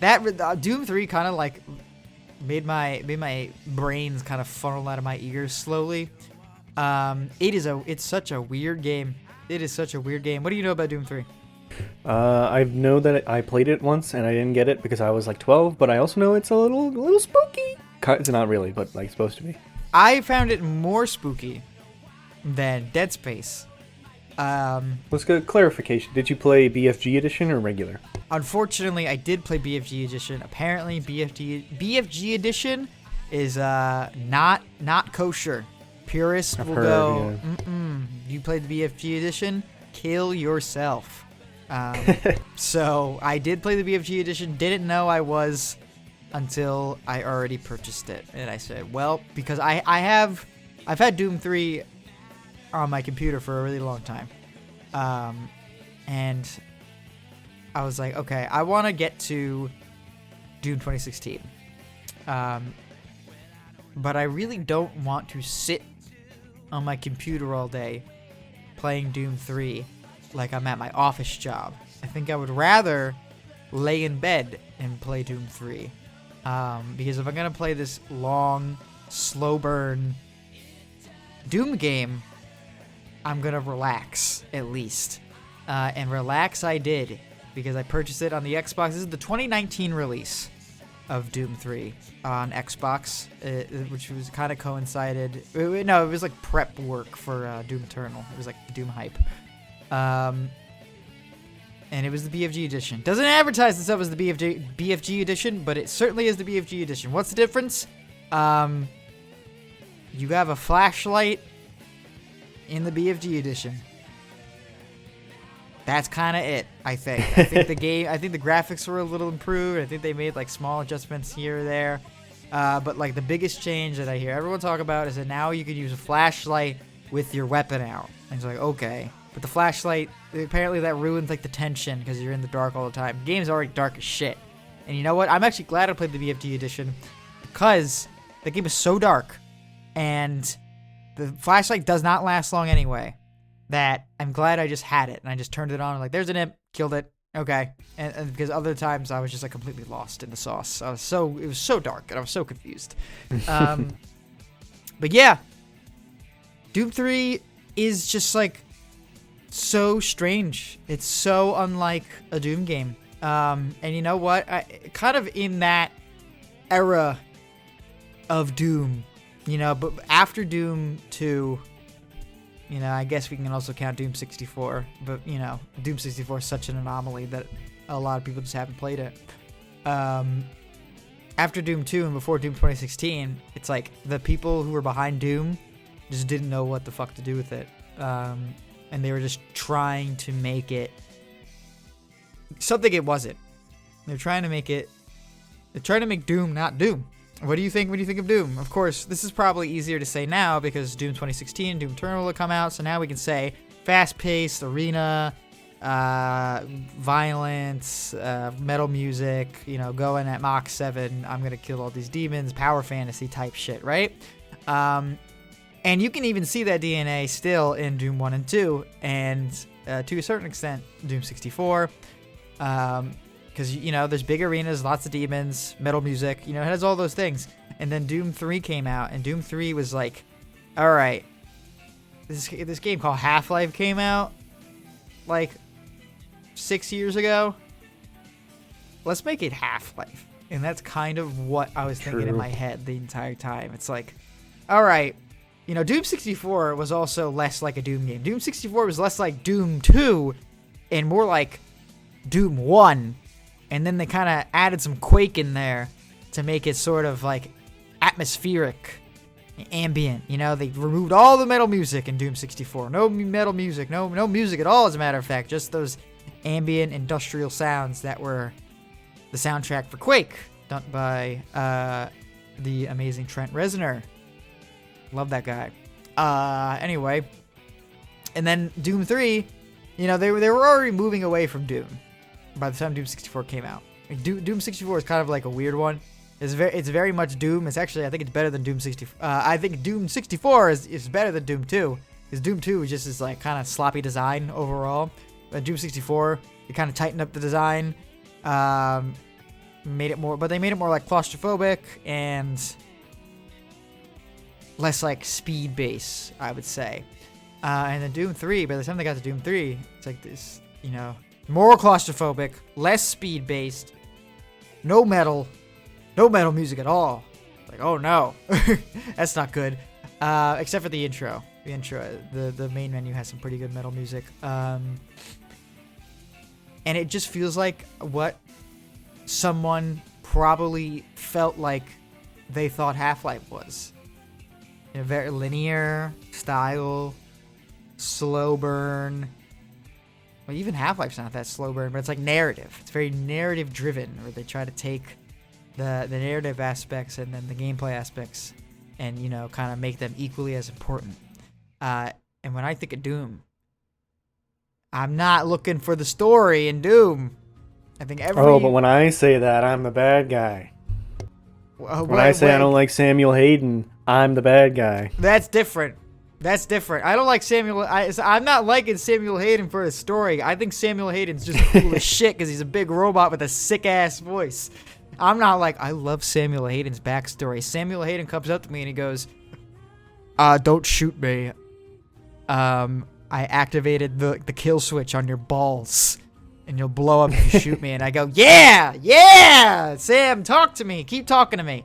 That Doom 3 kind of like made my brains kind of funnel out of my ears slowly. It's such a weird game. It is such a weird game. What do you know about Doom 3? I know that I played it once and I didn't get it because I was like 12, but I also know it's a little spooky. It's not really, but like supposed to be. I found it more spooky than Dead Space. Let's get clarification. Did you play BFG edition or regular? Unfortunately, I did play BFG edition. Apparently, BFG edition is not kosher. Purists will go, you played the BFG edition, kill yourself. So I did play the BFG edition. Didn't know I was until I already purchased it, and I said, well, because I've had Doom 3 on my computer for a really long time, and I was like, okay, I want to get to Doom 2016, but I really don't want to sit on my computer all day playing Doom 3 like I'm at my office job. I think I would rather lay in bed and play Doom 3, because if I'm gonna play this long, slow burn Doom game, I'm gonna relax at least, and relax I did because I purchased it on the Xbox. This is the 2019 release of Doom 3 on Xbox, which was kind of coincided. No, it was like prep work for Doom Eternal. It was like the Doom hype. And it was the BFG edition. Doesn't advertise itself as the BFG edition, but it certainly is the BFG edition. What's the difference? You have a flashlight in the BFG edition. That's kind of it, I think. I think the graphics were a little improved. I think they made like small adjustments here or there. But like the biggest change that I hear everyone talk about is that now you can use a flashlight with your weapon out. And it's like, okay. But the flashlight, apparently that ruins like the tension because you're in the dark all the time. The game's already dark as shit. And you know what? I'm actually glad I played the BFG edition because the game is so dark and the flashlight does not last long anyway, that I'm glad I just had it and I just turned it on and like, there's an imp, killed it, okay. And because other times I was just like completely lost in the sauce. It was so dark and I was so confused. But yeah, Doom 3 is just like so strange. It's so unlike a Doom game. And you know what? Kind of in that era of Doom, you know, but after Doom 2, you know, I guess we can also count Doom 64, but, you know, Doom 64 is such an anomaly that a lot of people just haven't played it. After Doom 2 and before Doom 2016, it's like the people who were behind Doom just didn't know what the fuck to do with it. And they were just trying to make it something it wasn't. They're trying to make Doom not Doom. What do you think when you think of Doom? Of course, this is probably easier to say now because Doom 2016, Doom Eternal will come out, so now we can say fast-paced arena, violence, metal music, you know, going at Mach 7, I'm gonna kill all these demons, power fantasy type shit, right? And you can even see that DNA still in Doom 1 and 2, and to a certain extent, Doom 64. Because, you know, there's big arenas, lots of demons, metal music, you know, it has all those things. And then Doom 3 came out, and Doom 3 was like, all right, this game called Half-Life came out, like, 6 years ago. let's make it Half-Life. And that's kind of what I was thinking in True. my head the entire time. It's like, all right, you know, Doom 64 was also less like a Doom game. Doom 64 was less like Doom 2 and more like Doom 1. And then they kind of added some Quake in there to make it sort of like atmospheric, ambient. You know, they removed all the metal music in Doom 64. No metal music, no music at all, as a matter of fact. Just those ambient industrial sounds that were the soundtrack for Quake, done by the amazing Trent Reznor. Love that guy. Anyway, and then Doom 3, you know, they were already moving away from Doom by the time Doom 64 came out. Like, Doom 64 is kind of like a weird one. It's very much Doom. It's actually, I think it's better than Doom 64. I think Doom 64 is better than Doom 2, because Doom 2 just is like kind of sloppy design overall. But Doom 64, they kind of tightened up the design, made it more like claustrophobic and less like speed base, I would say. And then Doom 3, by the time they got to Doom 3, it's like this, you know, more claustrophobic, less speed based, no metal music at all. Like, oh no, that's not good. Except for the intro. The main menu has some pretty good metal music. And it just feels like what someone probably felt like they thought Half-Life was. You know, very linear style, slow burn. Well, even Half-Life's not that slow burn, but it's like narrative. It's very narrative driven, where they try to take the narrative aspects and then the gameplay aspects and, you know, kind of make them equally as important. And when I think of Doom, I'm not looking for the story in Doom. I think Oh, but when I say that, I'm the bad guy. When I say I don't like Samuel Hayden, I'm the bad guy. That's different. I don't like Samuel. I'm not liking Samuel Hayden for his story. I think Samuel Hayden's just cool as shit because he's a big robot with a sick ass voice. I'm not like, I love Samuel Hayden's backstory. Samuel Hayden comes up to me and he goes, don't shoot me. I activated the kill switch on your balls and you'll blow up if you shoot me. And I go, yeah, Sam, talk to me. Keep talking to me.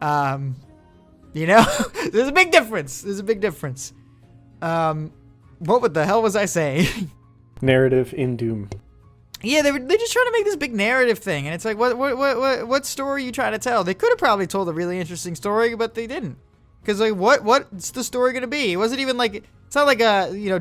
You know, there's a big difference. What the hell was I saying? Narrative in Doom. Yeah, they're just trying to make this big narrative thing, and it's like, what story are you trying to tell? They could have probably told a really interesting story, but they didn't. Because like, what's the story gonna be? It wasn't even like, it's not like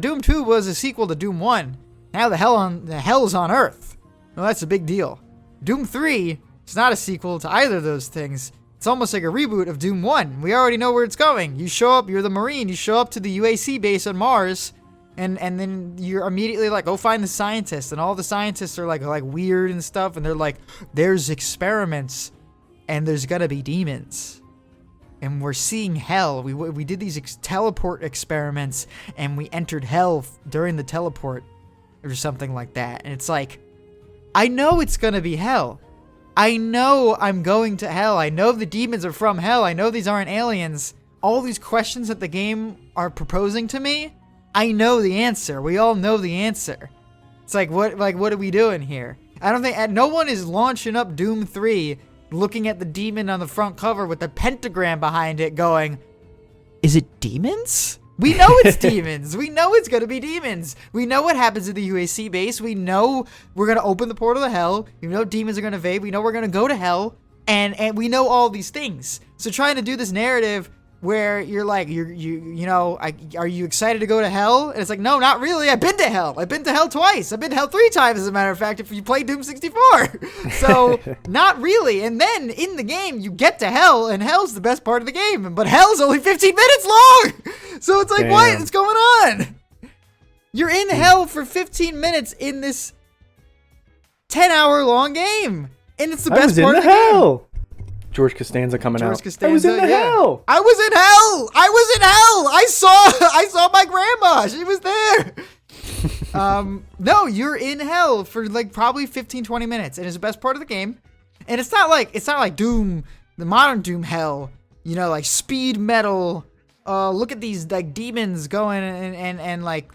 Doom 2 was a sequel to Doom 1. Now the hell's on Earth. Well, that's a big deal. Doom 3 is not a sequel to either of those things. It's almost like a reboot of Doom 1. We already know where it's going. You show up, you're the Marine, you show up to the UAC base on Mars, and then you're immediately like, go find the scientists, and all the scientists are like weird and stuff, and they're like, there's experiments, and there's gonna be demons, and we're seeing hell. We did these teleport experiments, and we entered hell during the teleport, or something like that. And it's like, I know it's gonna be hell. I know I'm going to hell. I know the demons are from hell. I know these aren't aliens. All these questions that the game are proposing to me, I know the answer. We all know the answer. It's like, what are we doing here? I don't think, no one is launching up Doom 3 looking at the demon on the front cover with the pentagram behind it going, is it demons? We know it's demons. We know it's going to be demons. We know what happens at the UAC base. We know we're going to open the portal to hell. We know demons are going to invade. We know we're going to go to hell. And we know all these things. So trying to do this narrative where you're like, are you excited to go to hell? And it's like, no, not really. I've been to hell. I've been to hell twice. I've been to hell 3 times, as a matter of fact, if you play Doom 64. So not really. And then in the game, you get to hell, and hell's the best part of the game. But hell's only 15 minutes long. So it's like, Damn. what is going on? You're in hell for 15 minutes in this 10-hour long game. And it's the best part of the game. George Costanza coming out. Costanza, I was in the hell. I was in hell. I saw my grandma. She was there. No, you're in hell for like probably 15, 20 minutes. And it's the best part of the game. And it's not like Doom, the modern Doom hell, you know, like speed metal. Look at these like demons going and like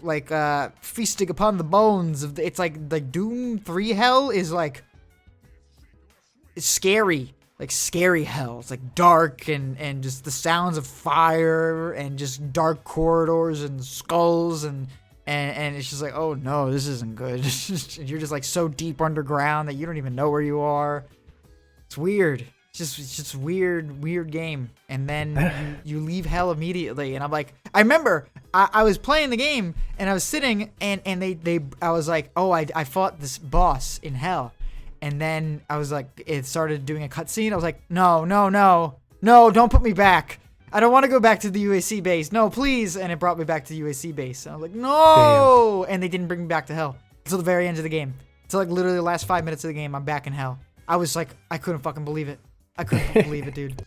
feasting upon the bones of it's like Doom 3 hell is like scary, like scary hell. It's like dark and just the sounds of fire and just dark corridors and skulls and it's just like, oh no, this isn't good. You're just like so deep underground that you don't even know where you are. It's weird. It's just weird game. And then you leave hell immediately. And I'm like, I remember I was playing the game and I was sitting and I was like, oh, I fought this boss in hell. And then I was like, it started doing a cutscene. I was like, no, don't put me back. I don't want to go back to the UAC base. No, please. And it brought me back to the UAC base. And I was like, no. Damn. And they didn't bring me back to hell until the very end of the game. Until like literally the last 5 minutes of the game, I'm back in hell. I was like, I couldn't fucking believe it. I couldn't believe it, dude.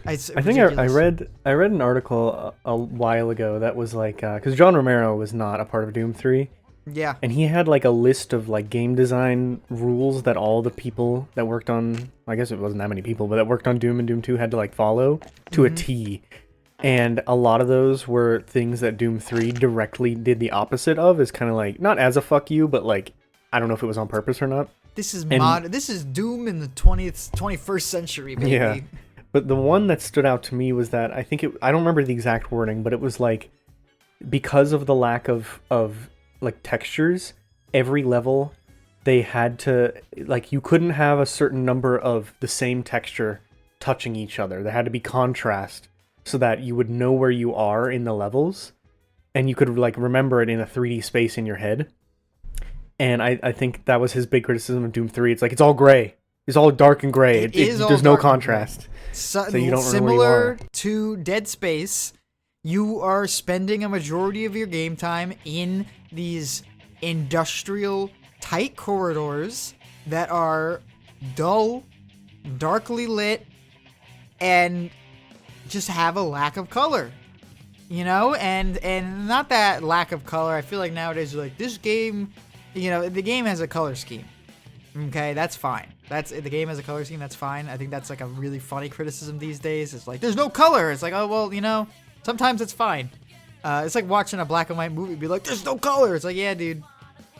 I think I read an article a while ago that was like, because John Romero was not a part of Doom 3. Yeah. And he had like a list of like game design rules that all the people that worked on, I guess it wasn't that many people, but that worked on Doom and Doom 2 had to like follow to a T. And a lot of those were things that Doom 3 directly did the opposite of, is kind of like, not as a fuck you, but like, I don't know if it was on purpose or not. This is This is Doom in the 21st century, baby. Yeah. But the one that stood out to me was that I don't remember the exact wording, but it was like, because of the lack of like textures, every level they had to, like, you couldn't have a certain number of the same texture touching each other. There had to be contrast so that you would know where you are in the levels and you could like remember it in a 3D space in your head. And I think that was his big criticism of Doom 3. It's like, it's all gray. It's all dark and gray. There's no contrast. So you don't similar know where you are. To Dead Space, you are spending a majority of your game time in these industrial, tight corridors that are dull, darkly lit, and just have a lack of color. You know? And not that lack of color. I feel like nowadays, like, this game... You know, the game has a color scheme. Okay, that's fine. The game has a color scheme, that's fine. I think that's like a really funny criticism these days. It's like, there's no color. It's like, oh, well, you know, sometimes it's fine. It's like watching a black and white movie, be like, there's no color. It's like, yeah, dude.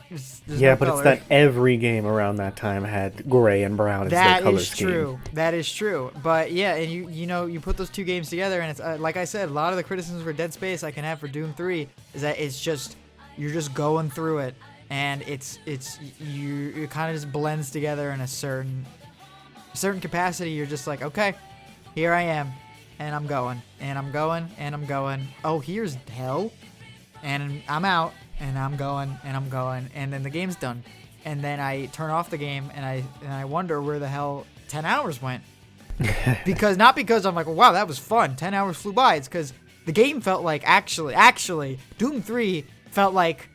There's yeah, no but color. It's that every game around that time had gray and brown as their color scheme. True. That is true. But yeah, and you know, you put those two games together, and it's like I said, a lot of the criticisms for Dead Space I can have for Doom 3 is that it's just, you're just going through it. And it kind of just blends together in a certain capacity. You're just like, okay, here I am, and I'm going, and I'm going, and I'm going. Oh, here's hell, and I'm out, and I'm going, and I'm going, and then the game's done, and then I turn off the game, and I wonder where the hell 10 hours went, not because I'm like, wow, that was fun, 10 hours flew by. It's because the game felt like actually Doom 3 felt like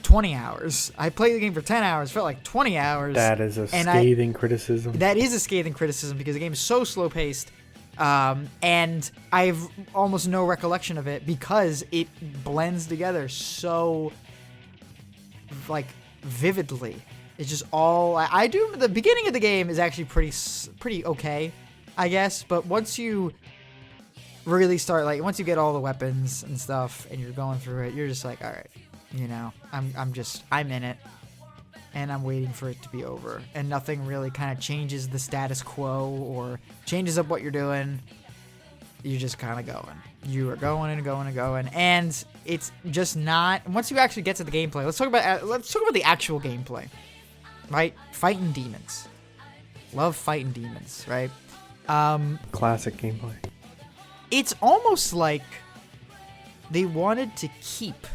20 hours. I played the game for 10 hours, felt like 20 hours. That is a scathing criticism. That is a scathing criticism because the game is so slow paced, and I have almost no recollection of it because it blends together so like vividly. It's just all I do. The beginning of the game is actually pretty okay, I guess, but once you really start, like, once you get all the weapons and stuff and you're going through it, you're just like, all right. You know, I'm in it, and I'm waiting for it to be over, and nothing really kind of changes the status quo or changes up what you're doing. You're just kind of going. You are going and going and going, and it's just not. Once you actually get to the gameplay, let's talk about the actual gameplay, right? Fighting demons, love fighting demons, right? Classic gameplay. It's almost like they wanted to keep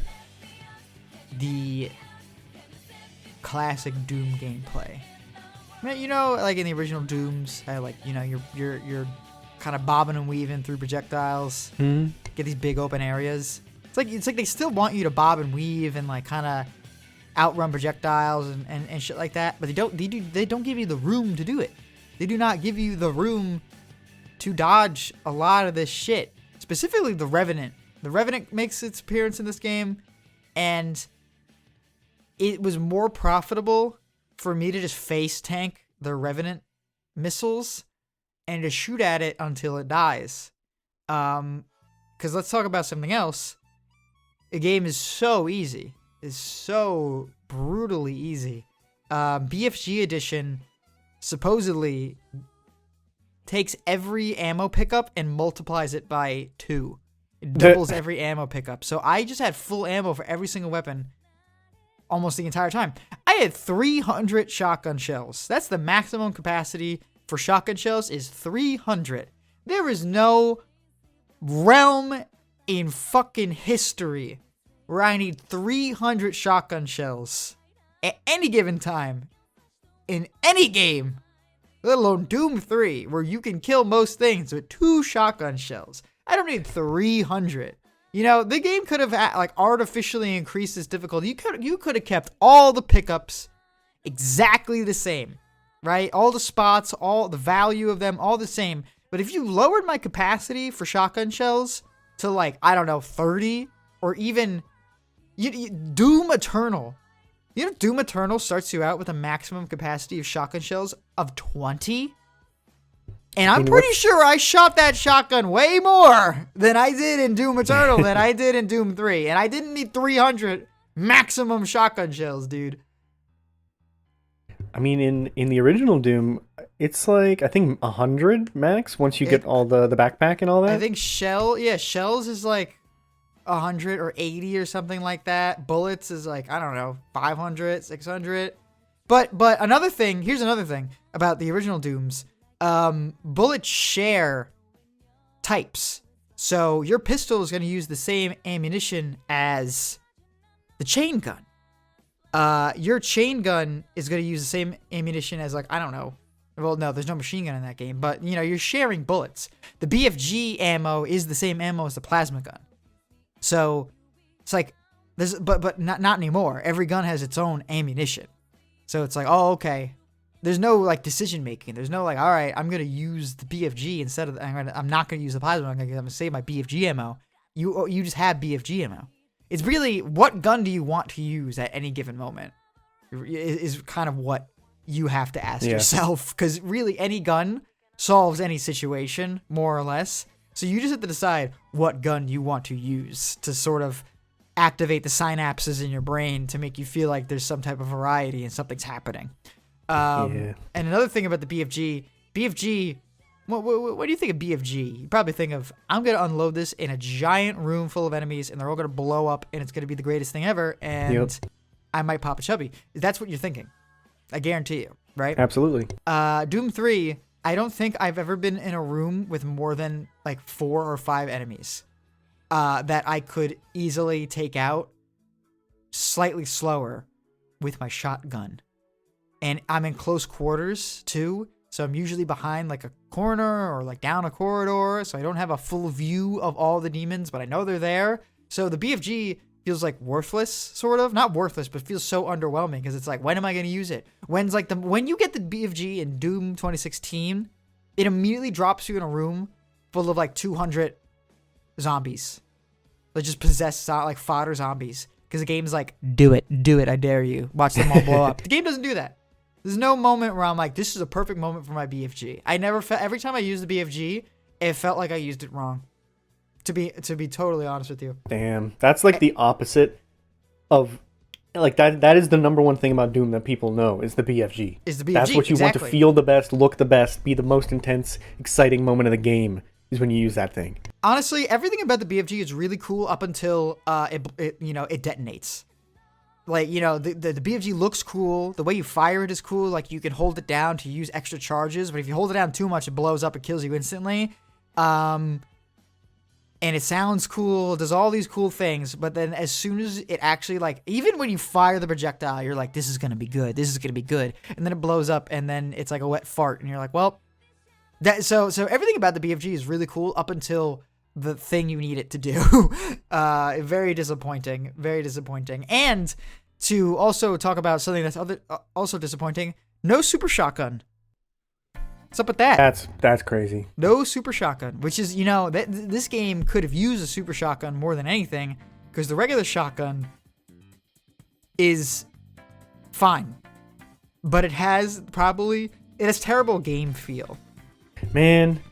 the classic Doom gameplay. I mean, you know, like in the original Dooms, like, you know, you're kind of bobbing and weaving through projectiles, get these big open areas. It's like they still want you to bob and weave and like kind of outrun projectiles and shit like that, but they don't give you the room to do it. They do not give you the room to dodge a lot of this shit. Specifically the Revenant. The Revenant makes its appearance in this game, and it was more profitable for me to just face tank the Revenant missiles and to shoot at it until it dies. Because let's talk about something else. The game is so easy. It's so brutally easy. BFG Edition supposedly takes every ammo pickup and multiplies it by 2. It doubles every ammo pickup. So I just had full ammo for every single weapon almost the entire time. I had 300 shotgun shells. That's the maximum capacity for shotgun shells is 300. There is no realm in fucking history where I need 300 shotgun shells at any given time in any game, let alone Doom 3, where you can kill most things with 2 shotgun shells. I don't need 300. You know, the game could have like artificially increased its difficulty. You could have kept all the pickups exactly the same, right? All the spots, all the value of them, all the same. But if you lowered my capacity for shotgun shells to like, I don't know, 30 or even Doom Eternal. You know, Doom Eternal starts you out with a maximum capacity of shotgun shells of 20. And I'm pretty sure I shot that shotgun way more than I did in Doom Eternal than I did in Doom 3. And I didn't need 300 maximum shotgun shells, dude. I mean, in the original Doom, it's like, I think 100 max once you get all the backpack and all that. I think shells is like 100 or 80 or something like that. Bullets is like, I don't know, 500, 600. But here's another thing about the original Dooms. Bullets share types. So your pistol is going to use the same ammunition as the chain gun. Your chain gun is going to use the same ammunition as, like, I don't know. Well, no, there's no machine gun in that game, but, you know, you're sharing bullets. The BFG ammo is the same ammo as the plasma gun. So it's like, but not anymore. Every gun has its own ammunition. So it's like, oh, okay. There's no like decision making. There's no like, all right, I'm gonna use the BFG instead of I'm not gonna use the plasma. I'm gonna save my BFG ammo. You just have BFG ammo. It's really what gun do you want to use at any given moment is kind of what you have to ask yourself, because really any gun solves any situation more or less. So you just have to decide what gun you want to use to sort of activate the synapses in your brain to make you feel like there's some type of variety and something's happening. And another thing about the BFG, what do you think of BFG? You probably think of, I'm going to unload this in a giant room full of enemies and they're all going to blow up and it's going to be the greatest thing ever and I might pop a chubby. That's what you're thinking. I guarantee you, right? Absolutely. Doom 3, I don't think I've ever been in a room with more than like 4 or 5 enemies that I could easily take out slightly slower with my shotgun. And I'm in close quarters too, so I'm usually behind like a corner or like down a corridor, so I don't have a full view of all the demons, but I know they're there. So the BFG feels like worthless, sort of. Not worthless, but feels so underwhelming because it's like, when am I going to use it? When you get the BFG in Doom 2016, it immediately drops you in a room full of like 200 zombies. Like just possessed like fodder zombies. Because the game's like, do it, I dare you. Watch them all blow up. The game doesn't do that. There's no moment where I'm like, this is a perfect moment for my BFG. I never felt, every time I used the BFG, it felt like I used it wrong. To be totally honest with you. Damn, that's like the opposite of like that is the number one thing about Doom that people know is the BFG. Is the BFG. That's what you want to feel the best, look the best, be the most intense, exciting moment of the game is when you use that thing. Honestly, everything about the BFG is really cool up until it detonates. Like, you know, the BFG looks cool. The way you fire it is cool. Like, you can hold it down to use extra charges, but if you hold it down too much, it blows up and kills you instantly. And it sounds cool, does all these cool things, but then as soon as it actually, like, even when you fire the projectile, you're like, this is going to be good, and then it blows up, and then it's like a wet fart, and you're like, well, so everything about the BFG is really cool up until the thing you need it to do. Very disappointing. And to also talk about something that's also disappointing, no super shotgun. What's up with that? That's crazy. No super shotgun, which is, you know, this game could have used a super shotgun more than anything, because the regular shotgun is fine, but it has terrible game feel. Man,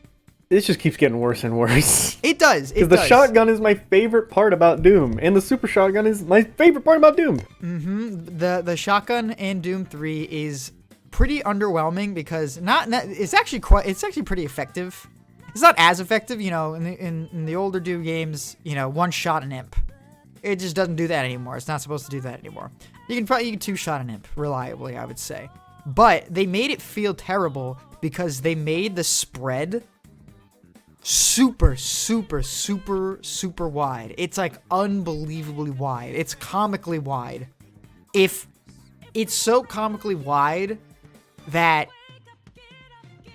this just keeps getting worse and worse. It does. Because the shotgun is my favorite part about Doom, and the super shotgun is my favorite part about Doom. Mm-hmm. The shotgun in Doom 3 is pretty underwhelming because it's actually pretty effective. It's not as effective, you know, in the older Doom games, you know, one shot an imp. It just doesn't do that anymore. It's not supposed to do that anymore. You can two shot an imp reliably, I would say. But they made it feel terrible because they made the spread super, super, super, super wide. It's like unbelievably wide. It's comically wide. If it's so comically wide that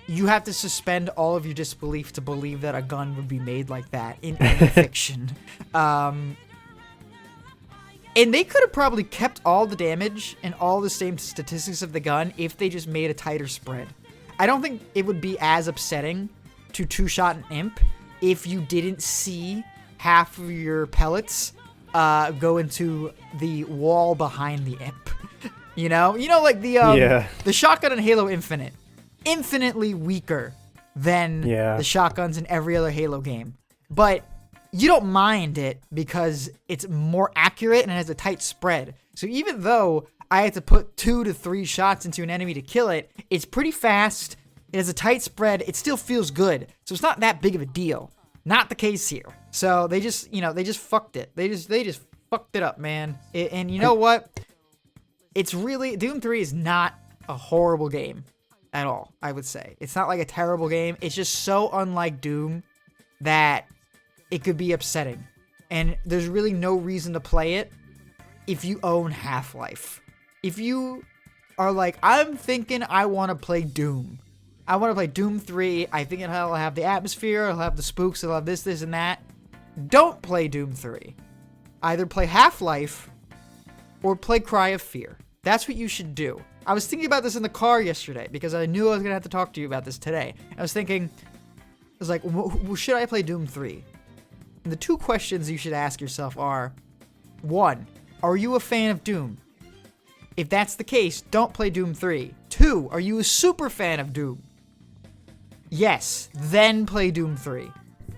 you have to suspend all of your disbelief to believe that a gun would be made like that in any fiction. And they could have probably kept all the damage and all the same statistics of the gun if they just made a tighter spread. I don't think it would be as upsetting to two-shot an imp if you didn't see half of your pellets go into the wall behind the imp. You know, like the shotgun in Halo Infinite, infinitely weaker than the shotguns in every other Halo game. But you don't mind it because it's more accurate and it has a tight spread. So even though I had to put 2 to 3 shots into an enemy to kill it, it's pretty fast. It has a tight spread. It still feels good. So it's not that big of a deal. Not the case here. So they just fucked it. They just fucked it up, man. And you know what? It's really, Doom 3 is not a horrible game at all, I would say. It's not like a terrible game. It's just so unlike Doom that it could be upsetting. And there's really no reason to play it if you own Half-Life. If you are like, I'm thinking I want to play Doom. I want to play Doom 3. I think it'll have the atmosphere, it'll have the spooks, it'll have this, and that. Don't play Doom 3. Either play Half-Life or play Cry of Fear. That's what you should do. I was thinking about this in the car yesterday because I knew I was going to have to talk to you about this today. I was thinking, I was like, should I play Doom 3? And the 2 questions you should ask yourself are, 1, are you a fan of Doom? If that's the case, don't play Doom 3. 2, are you a super fan of Doom? Yes, then play Doom 3.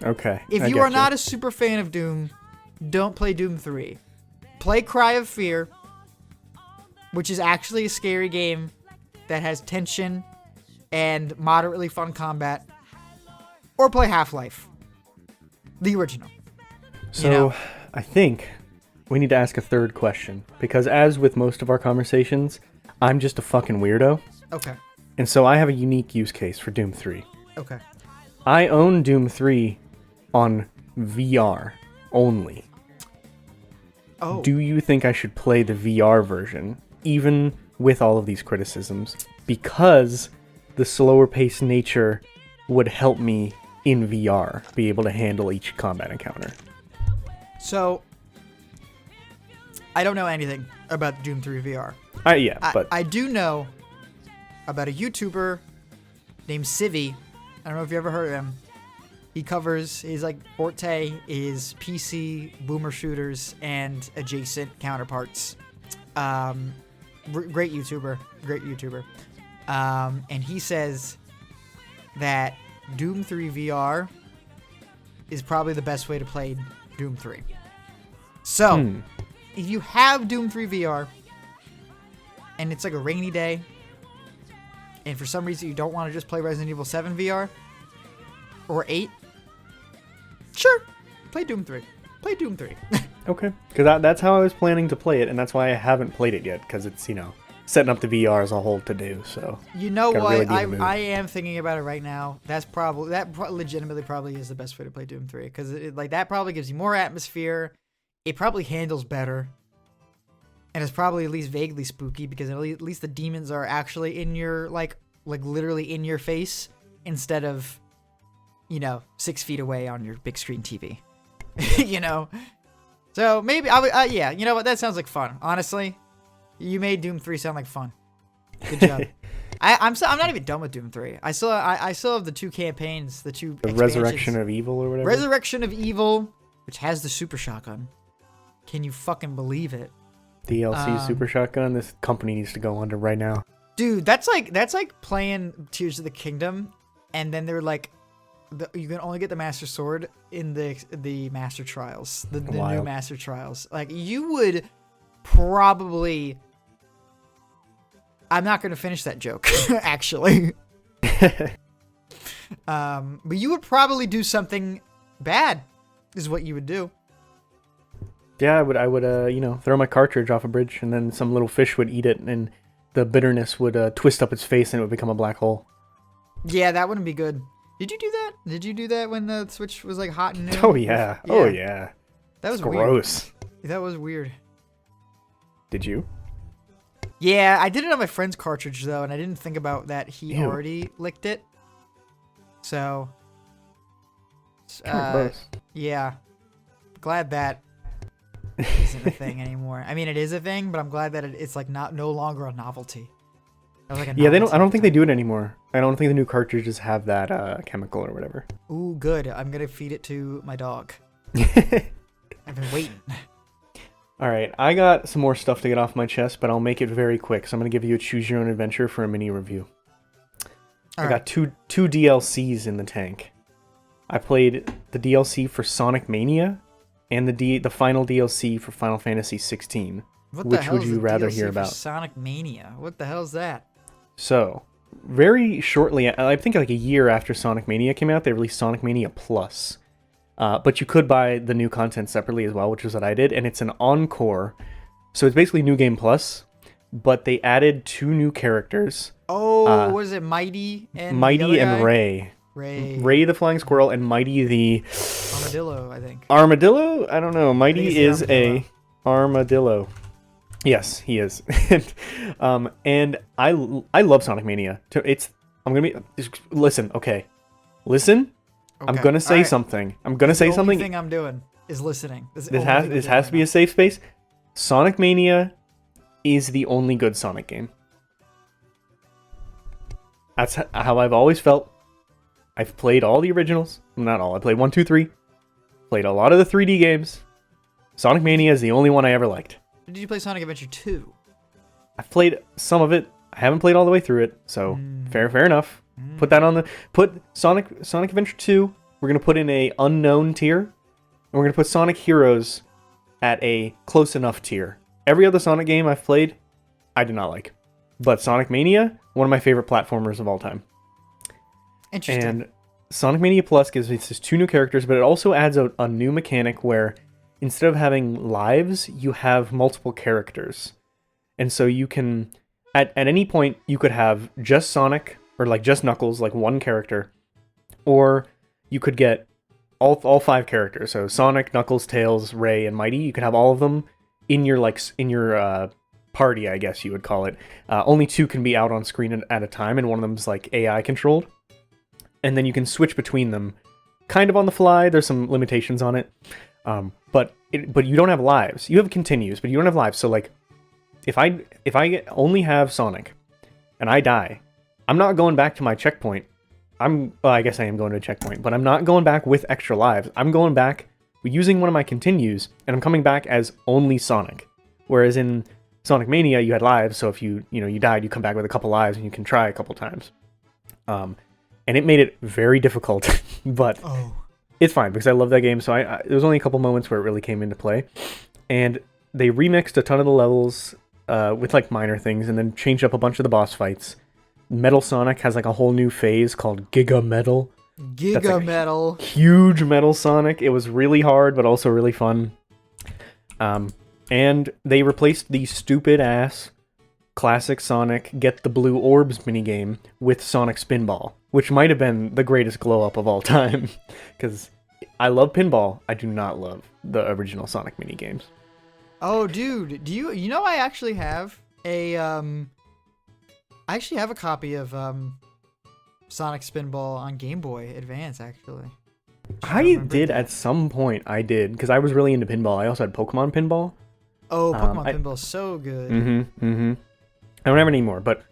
Okay. If you are not a super fan of Doom, don't play Doom 3. Play Cry of Fear, which is actually a scary game that has tension and moderately fun combat. Or play Half-Life. The original. So, you know? I think we need to ask a third question. Because as with most of our conversations, I'm just a fucking weirdo. Okay. And so I have a unique use case for Doom 3. Okay. I own Doom 3 on VR only. Oh. Do you think I should play the VR version, even with all of these criticisms? Because the slower paced nature would help me in VR be able to handle each combat encounter. So, I don't know anything about Doom 3 VR. But I do know about a YouTuber named Civi. I don't know if you ever heard of him. He covers, his like forte is PC, boomer shooters, and adjacent counterparts. Great YouTuber. And he says that Doom 3 VR is probably the best way to play Doom 3. So, if you have Doom 3 VR, and it's like a rainy day, and for some reason you don't want to just play Resident Evil 7 VR, or 8, sure, play Doom 3. Play Doom 3. Okay, because that's how I was planning to play it, and that's why I haven't played it yet, because it's, setting up the VR as a whole to do, so... You know what? Really I am thinking about it right now. That legitimately probably is the best way to play Doom 3, because that probably gives you more atmosphere, it probably handles better, and it's probably at least vaguely spooky, because at least the demons are actually in your, like literally in your face, instead of, 6 feet away on your big screen TV. So maybe yeah, you know what? That sounds like fun. Honestly, you made Doom 3 sound like fun. Good job. I'm not even done with Doom 3. I still have the 2 campaigns, the 2 expansions. Resurrection of Evil or whatever. Resurrection of Evil, which has the super shotgun. Can you fucking believe it? DLC super shotgun. This company needs to go under right now. Dude, that's like playing Tears of the Kingdom, and then they're like, you can only get the Master Sword in the Master Trials, the new Master Trials. Like, you would probably, I'm not going to finish that joke, actually. But you would probably do something bad, is what you would do. Yeah, I would, throw my cartridge off a bridge, and then some little fish would eat it, and the bitterness would twist up its face, and it would become a black hole. Yeah, that wouldn't be good. Did you do that? Did you do that when the Switch was like hot and new? Oh yeah. Oh yeah. That was gross. Weird. That was weird. Did you? Yeah, I did it on my friend's cartridge though, and I didn't think about that he Ew. already licked it. So, Gross. yeah, glad that isn't a thing anymore. I mean, it is a thing, but I'm glad that it's like no longer a novelty. Like a Yeah, they don't. I don't think they novelty. do it anymore. I don't think the new cartridges have that chemical or whatever. Ooh, good. I'm gonna feed it to my dog. I've been waiting. All right, I got some more stuff to get off my chest, but I'll make it very quick. So I'm gonna give you a choose your own adventure for a mini review. I got two DLCs in the tank. I played the DLC for Sonic Mania, and the final DLC for Final Fantasy 16. What the Which hell would is you the rather DLC hear for about? Sonic Mania. What the hell is that? So, very shortly, I think like a year after Sonic Mania came out, they released Sonic Mania Plus. But you could buy the new content separately as well, which is what I did, and it's an encore. So it's basically New Game Plus, but they added 2 new characters. Oh, what is it? Mighty and the other guy? Ray. Ray the Flying Squirrel and Mighty the... Armadillo, I think. Armadillo? I don't know. Mighty it's is armadillo. a armadillo. Yes, he is. And I love Sonic Mania. Listen, okay. Listen. I'm Okay. gonna say Alright. something. I'm gonna say The something. only thing I'm doing is listening. This has to be a safe space. Sonic Mania is the only good Sonic game. That's how I've always felt. I've played all the originals. Not all. I played 1, 2, 3. Played a lot of the 3D games. Sonic Mania is the only one I ever liked. Did you play Sonic Adventure 2? I've played some of it. I haven't played all the way through it, so fair enough. Put that on put Sonic Adventure 2. We're gonna put in a unknown tier, and we're gonna put Sonic Heroes at a close enough tier. Every other Sonic game I've played, I did not like, but Sonic Mania, one of my favorite platformers of all time. Interesting. And Sonic Mania Plus gives me just 2 new characters, but it also adds a new mechanic where instead of having lives, you have multiple characters. And so you can, at any point, you could have just Sonic, or like just Knuckles, like one character, or you could get all 5 characters. So Sonic, Knuckles, Tails, Ray, and Mighty. You could have all of them in your party, I guess you would call it. Only 2 can be out on screen at a time, and one of them's like AI controlled. And then you can switch between them, kind of on the fly. There's some limitations on it, but you don't have lives. You have continues, but you don't have lives. So like, if I only have Sonic, and I die, I'm not going back to my checkpoint. I guess I am going to a checkpoint, but I'm not going back with extra lives. I'm going back using one of my continues, and I'm coming back as only Sonic. Whereas in Sonic Mania, you had lives, so if you died, you come back with a couple lives, and you can try a couple times. And it made it very difficult, but it's fine because I love that game. So there was only a couple moments where it really came into play, and they remixed a ton of the levels with like minor things, and then changed up a bunch of the boss fights. Metal Sonic has like a whole new phase called Giga Metal. Giga Metal. Huge Metal Sonic. It was really hard, but also really fun. And they replaced the stupid ass classic Sonic Get the Blue Orbs minigame with Sonic Spinball, which might have been the greatest glow up of all time. Because I love pinball. I do not love the original Sonic minigames. Oh, dude, you know I actually have a copy of Sonic Spinball on Game Boy Advance actually. I did at some point. I did because I was really into pinball. I also had Pokemon pinball. Oh, Pokemon Pinball is so good. I don't have it anymore, but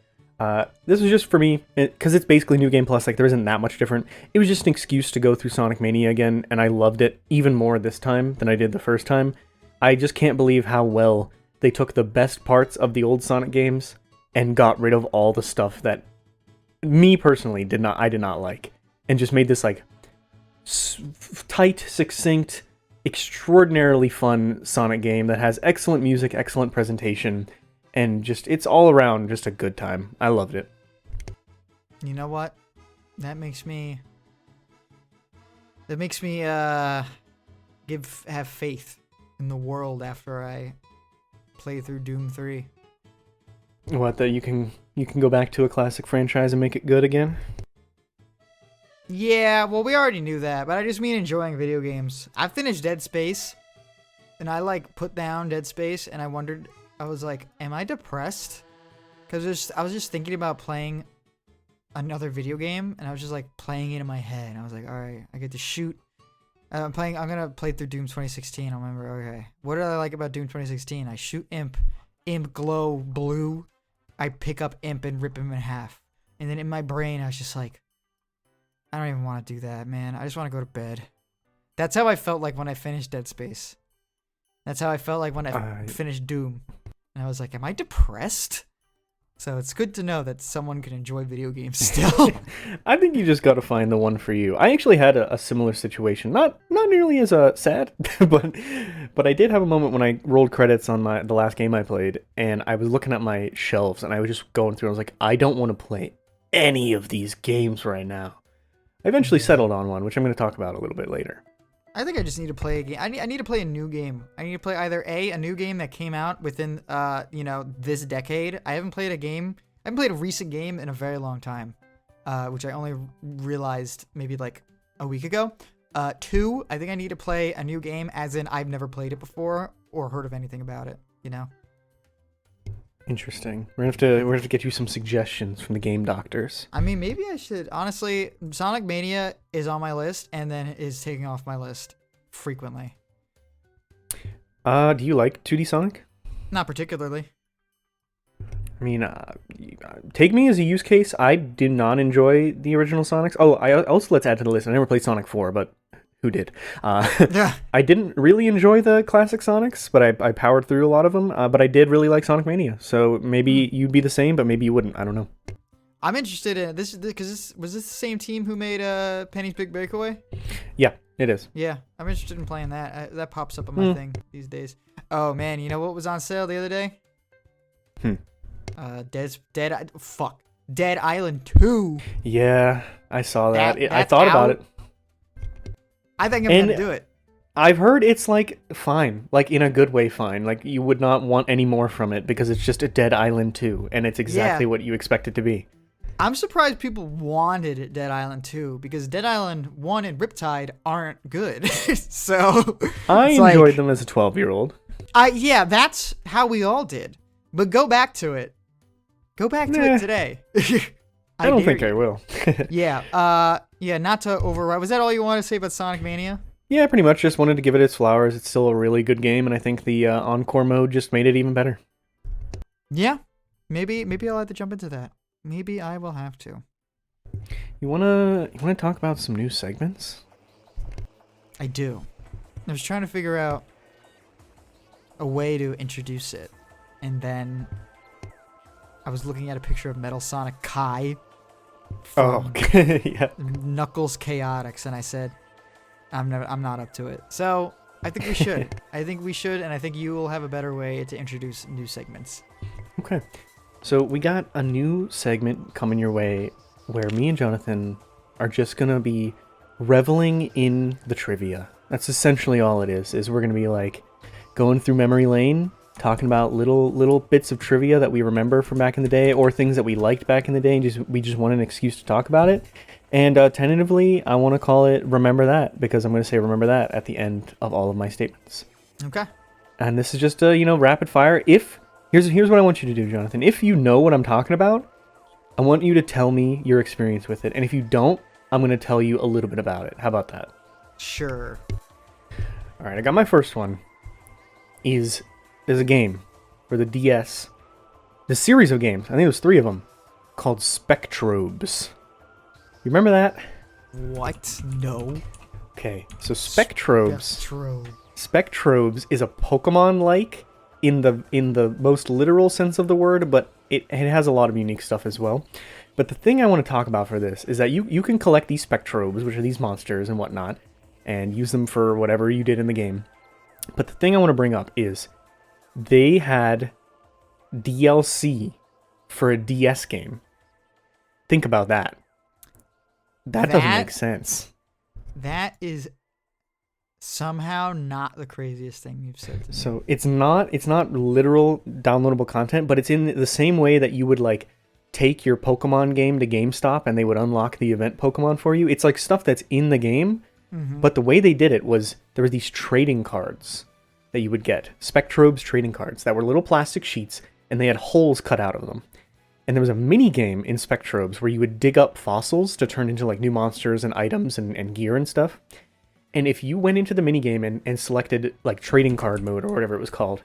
this was just for me because it's basically New Game Plus. Like there isn't that much different. It was just an excuse to go through Sonic Mania again, and I loved it even more this time than I did the first time. I just can't believe how well they took the best parts of the old Sonic games and got rid of all the stuff that me personally I did not like, and just made this like tight, succinct, extraordinarily fun Sonic game that has excellent music, excellent presentation, and just it's all around just a good time. I loved it. You know what? That makes me have faith in the world after I play through Doom 3. What, that you can go back to a classic franchise and make it good again? Yeah, well, we already knew that, but I just mean enjoying video games. I finished Dead Space, and I like put down Dead Space, and I was like, am I depressed? Because I was just thinking about playing another video game, and I was just like playing it in my head. And I was like, all right, I get to shoot. I'm gonna play through Doom 2016. I'll remember. Okay, what did I like about Doom 2016? I shoot Imp glow blue. I pick up Imp and rip him in half. And then in my brain, I was just like, I don't even want to do that, man. I just want to go to bed. That's how I felt like when I finished Dead Space. That's how I felt like when I finished Doom. And I was like, am I depressed? So it's good to know that someone can enjoy video games still. I think you just got to find the one for you. I actually had a similar situation, not nearly as sad, but I did have a moment when I rolled credits on the last game I played, and I was looking at my shelves, and I was just going through. I was like, I don't want to play any of these games right now. I eventually settled on one, which I'm going to talk about a little bit later. I think I just need to play a game. I need to play a new game. I need to play either a new game that came out within this decade. I haven't played a recent game in a very long time, which I only realized maybe like a week ago. 2, I think I need to play a new game, as in I've never played it before or heard of anything about it. You know. Interesting. We're gonna have to get you some suggestions from the game doctors. I mean, maybe I should. Honestly, Sonic Mania is on my list and then is taking off my list frequently. Do you like 2D Sonic? Not particularly. I mean, take me as a use case. I did not enjoy the original Sonics. Oh, I also, let's add to the list. I never played Sonic 4, but who did? Yeah. I didn't really enjoy the classic Sonics, but I powered through a lot of them. But I did really like Sonic Mania. So maybe you'd be the same, but maybe you wouldn't. I don't know. I'm interested in this because was this the same team who made Penny's Big Breakaway? Yeah, it is. Yeah, I'm interested in playing that. That pops up on my thing these days. Oh man, you know what was on sale the other day? Dead Island 2. Yeah, I saw that. I thought about it. I think I'm gonna do it. I've heard it's like fine, like in a good way fine. Like you would not want any more from it because it's just a Dead Island 2 and it's exactly what you expect it to be. I'm surprised people wanted Dead Island 2 because Dead Island 1 and Riptide aren't good. So I enjoyed them as a 12-year-old. Yeah, that's how we all did. But go back to it. Go back to it today. I don't think I will. Yeah. Not to override. Was that all you wanted to say about Sonic Mania? Yeah, pretty much. Just wanted to give it its flowers. It's still a really good game, and I think the Encore mode just made it even better. Yeah. Maybe I'll have to jump into that. Maybe I will have to. You wanna talk about some new segments? I do. I was trying to figure out a way to introduce it, and then I was looking at a picture of Metal Sonic Kai from yeah. Knuckles Chaotix, and I said, I'm not up to it. So I think we should. And I think you will have a better way to introduce new segments. Okay. So we got a new segment coming your way where me and Jonathan are just gonna be reveling in the trivia. That's essentially all it is we're gonna be like going through memory lane, talking about little bits of trivia that we remember from back in the day, or things that we liked back in the day, and we just want an excuse to talk about it. And tentatively, I want to call it Remember That, because I'm going to say Remember That at the end of all of my statements. Okay. And this is just rapid fire. Here's what I want you to do, Jonathan. If you know what I'm talking about, I want you to tell me your experience with it. And if you don't, I'm going to tell you a little bit about it. How about that? Sure. All right, I got my first one. There's a game for the DS. The series of games, I think there's 3 of them, called Spectrobes. You remember that? What? No. Okay, so Spectrobes. Spectrobes is a Pokemon-like in the most literal sense of the word, but it has a lot of unique stuff as well. But the thing I want to talk about for this is that you can collect these Spectrobes, which are these monsters and whatnot, and use them for whatever you did in the game. But the thing I want to bring up is they had DLC for a DS game. Think about that. That doesn't make sense. That is somehow not the craziest thing you've said to me. So it's not literal downloadable content, but it's in the same way that you would like take your Pokemon game to GameStop and they would unlock the event Pokemon for you. It's like stuff that's in the game, but the way they did it was there were these trading cards that you would get. Spectrobes trading cards that were little plastic sheets and they had holes cut out of them. And there was a mini game in Spectrobes where you would dig up fossils to turn into like new monsters and items and gear and stuff. And if you went into the minigame and selected like trading card mode or whatever it was called,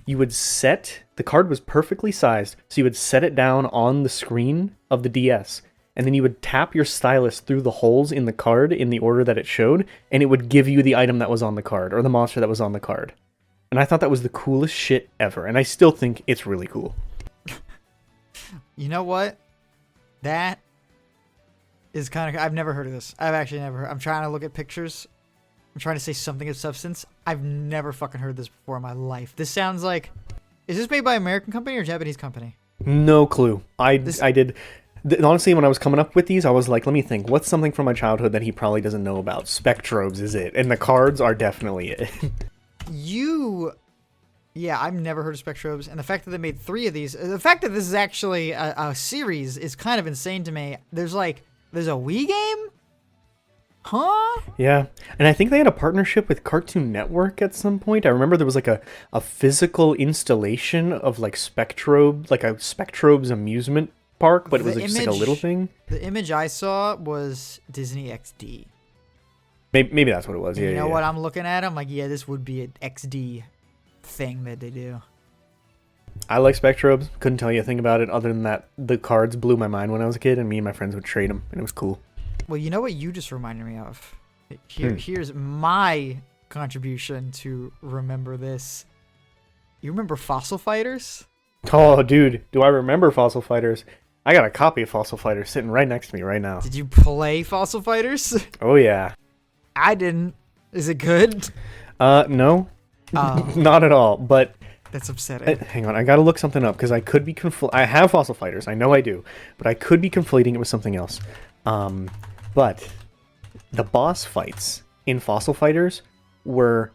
you would set, the card was perfectly sized, so you would set it down on the screen of the DS, and then you would tap your stylus through the holes in the card in the order that it showed, and it would give you the item that was on the card, or the monster that was on the card. And I thought that was the coolest shit ever, and I still think it's really cool. You know what? That is kind of... I've never heard of this. I've actually never heard... I'm trying to look at pictures. I'm trying to say something of substance. I've never fucking heard this before in my life. This sounds like... Is this made by an American company or a Japanese company? No clue. I did... Honestly, when I was coming up with these, I was like, let me think. What's something from my childhood that he probably doesn't know about? Spectrobes is it. And the cards are definitely it. Yeah, I've never heard of Spectrobes. And the fact that they made 3 of these... The fact that this is actually a series is kind of insane to me. There's a Wii game? Huh? Yeah, and I think they had a partnership with Cartoon Network at some point. I remember there was like a physical installation of like Spectrobe, like a Spectrobe's amusement park, but it was just like a little thing. The image I saw was Disney XD. Maybe that's what it was. Yeah, you know yeah. what I'm looking at? I'm like, yeah, this would be an XD thing that they do. I like Spectrobes. Couldn't tell you a thing about it other than that the cards blew my mind when I was a kid, and me and my friends would trade them, and it was cool. Well, you know what you just reminded me of? Here's my contribution to remember this. You remember Fossil Fighters? Oh, dude, do I remember Fossil Fighters? I got a copy of Fossil Fighters sitting right next to me right now. Did you play Fossil Fighters? Oh, yeah. I didn't. Is it good? No. Not at all, but... That's upsetting. Hang on, I gotta look something up, because I could be I have Fossil Fighters, I know I do, but I could be conflating it with something else. But the boss fights in Fossil Fighters were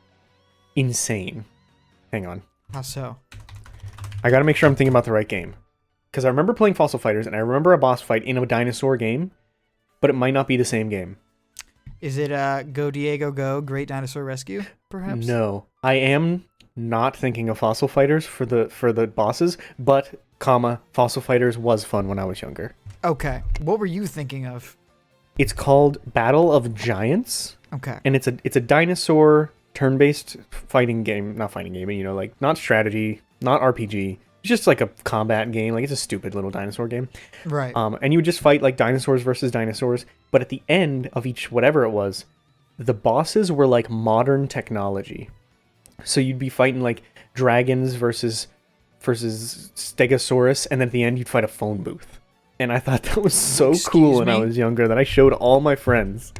insane. Hang on. How so? I gotta make sure I'm thinking about the right game. Because I remember playing Fossil Fighters, and I remember a boss fight in a dinosaur game, but it might not be the same game. Is it Go Diego Go, Great Dinosaur Rescue, perhaps? No. I am not thinking of Fossil Fighters for the bosses, but, Fossil Fighters was fun when I was younger. Okay. What were you thinking of? It's called Battle of Giants. Okay. And it's a dinosaur turn-based fighting game. Not fighting game, you know, like, not strategy, not RPG. It's just like a combat game. Like, it's a stupid little dinosaur game. Right. And you would just fight, like, dinosaurs versus dinosaurs. But at the end of each whatever it was, the bosses were, like, modern technology. So you'd be fighting, like, dragons versus Stegosaurus, and then at the end you'd fight a phone booth. And I thought that was so cool when I was younger that I showed all my friends.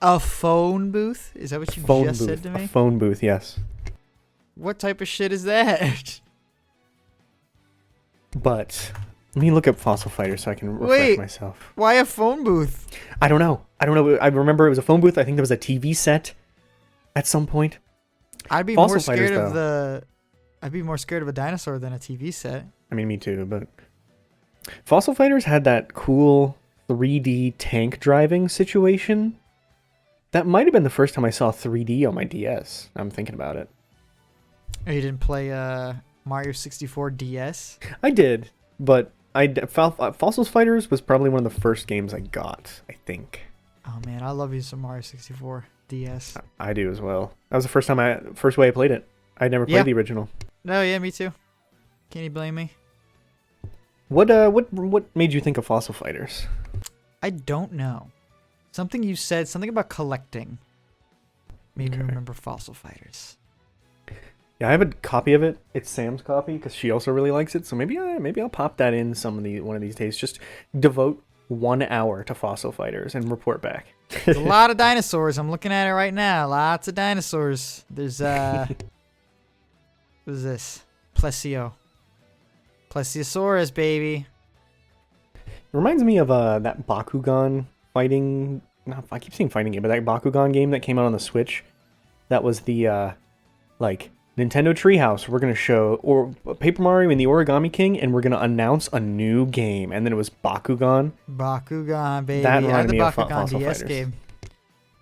A phone booth? Is that what you just said to me? A phone booth, yes. What type of shit is that? But let me look up Fossil Fighters so I can refresh myself. Why a phone booth? I don't know. I remember it was a phone booth. I think there was a TV set at some point. I'd be more scared of a dinosaur than a TV set. I mean, me too, but Fossil Fighters had that cool 3D tank driving situation. That might have been the first time I saw 3D on my DS. I'm thinking about it. Oh, you didn't play Mario 64 DS? I did, but Fossil Fighters was probably one of the first games I got, I think. Oh man, I love you some Mario 64 DS. I do as well. That was the first way I played it. I'd never played the original. No, yeah, me too. Can you blame me? What made you think of Fossil Fighters? I don't know. Something you said, something about collecting, made me remember Fossil Fighters. Yeah, I have a copy of it. It's Sam's copy because she also really likes it. So maybe I'll pop that in one of these days. Just devote 1 hour to Fossil Fighters and report back. There's a lot of dinosaurs. I'm looking at it right now. Lots of dinosaurs. There's what is this? Plesio. Plesiosaurus, baby. It reminds me of that Bakugan fighting. No, I keep saying fighting game, but that Bakugan game that came out on the Switch. That was the like Nintendo Treehouse. We're gonna show or Paper Mario and the Origami King, and we're gonna announce a new game. And then it was Bakugan. Bakugan, baby. That I had reminded the me of Bakugan Fossil DS Fighters. game.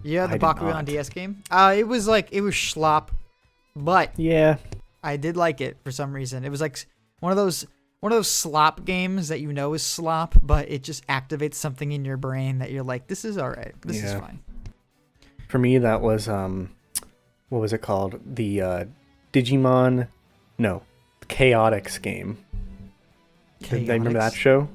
Yeah, the I did Bakugan not. DS game. It was schlop, but Yeah, I did like it for some reason. It was like one of those slop games that you know is slop, but it just activates something in your brain that you're like, this is all right. This is Yeah. fine. for me that was what was it called? The Digimon, no, Chaotix game. Did they remember that Chaotix? show?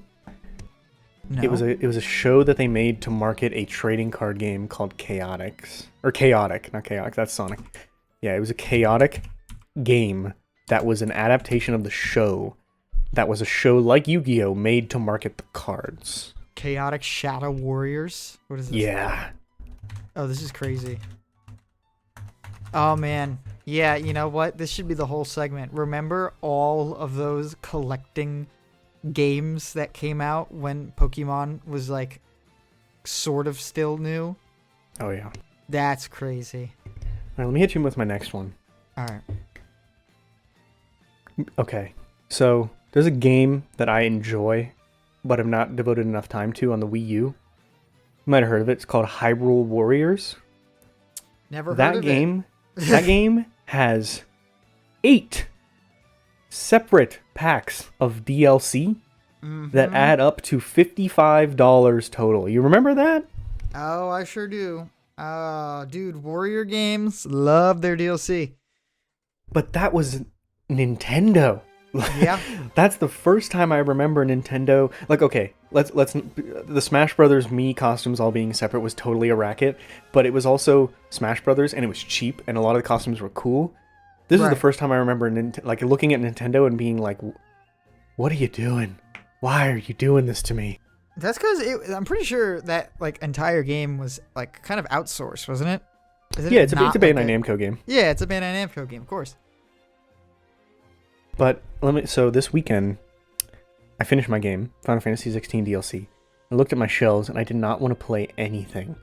No. It was a show that they made to market a trading card game called Chaotix. Or Chaotic, not Chaotix, that's Sonic. Yeah, it was a chaotic game that was an adaptation of the show. That was a show like Yu-Gi-Oh! Made to market the cards. Chaotic Shadow Warriors. What is this? Yeah. Oh, this is crazy. Oh man. Yeah, you know what? This should be the whole segment. Remember all of those collecting games that came out when Pokemon was like sort of still new? Oh yeah. That's crazy. Alright, let me hit you with my next one. All right. Okay. So, there's a game that I enjoy, but have not devoted enough time to on the Wii U. You might have heard of it. It's called Hyrule Warriors. Never heard That of game, that game has 8 separate packs of DLC it. that add up to $55 total. You remember that? Oh, I sure do. Oh, dude, Warrior games love their DLC. But that was Nintendo. Yeah. That's the first time I remember Nintendo. Like, okay, let's the Smash Brothers Mii costumes all being separate was totally a racket, but it was also Smash Brothers and it was cheap and a lot of the costumes were cool. This is the Right. first time I remember like looking at Nintendo and being like, "What are you doing? Why are you doing this to me?" That's because I'm pretty sure that like entire game was like kind of outsourced, wasn't it? Isn't Yeah, it it's a not Bandai like Namco game. Yeah, it's a Bandai Namco game, of course. But so this weekend, I finished my game, Final Fantasy 16 DLC. I looked at my shelves and I did not want to play anything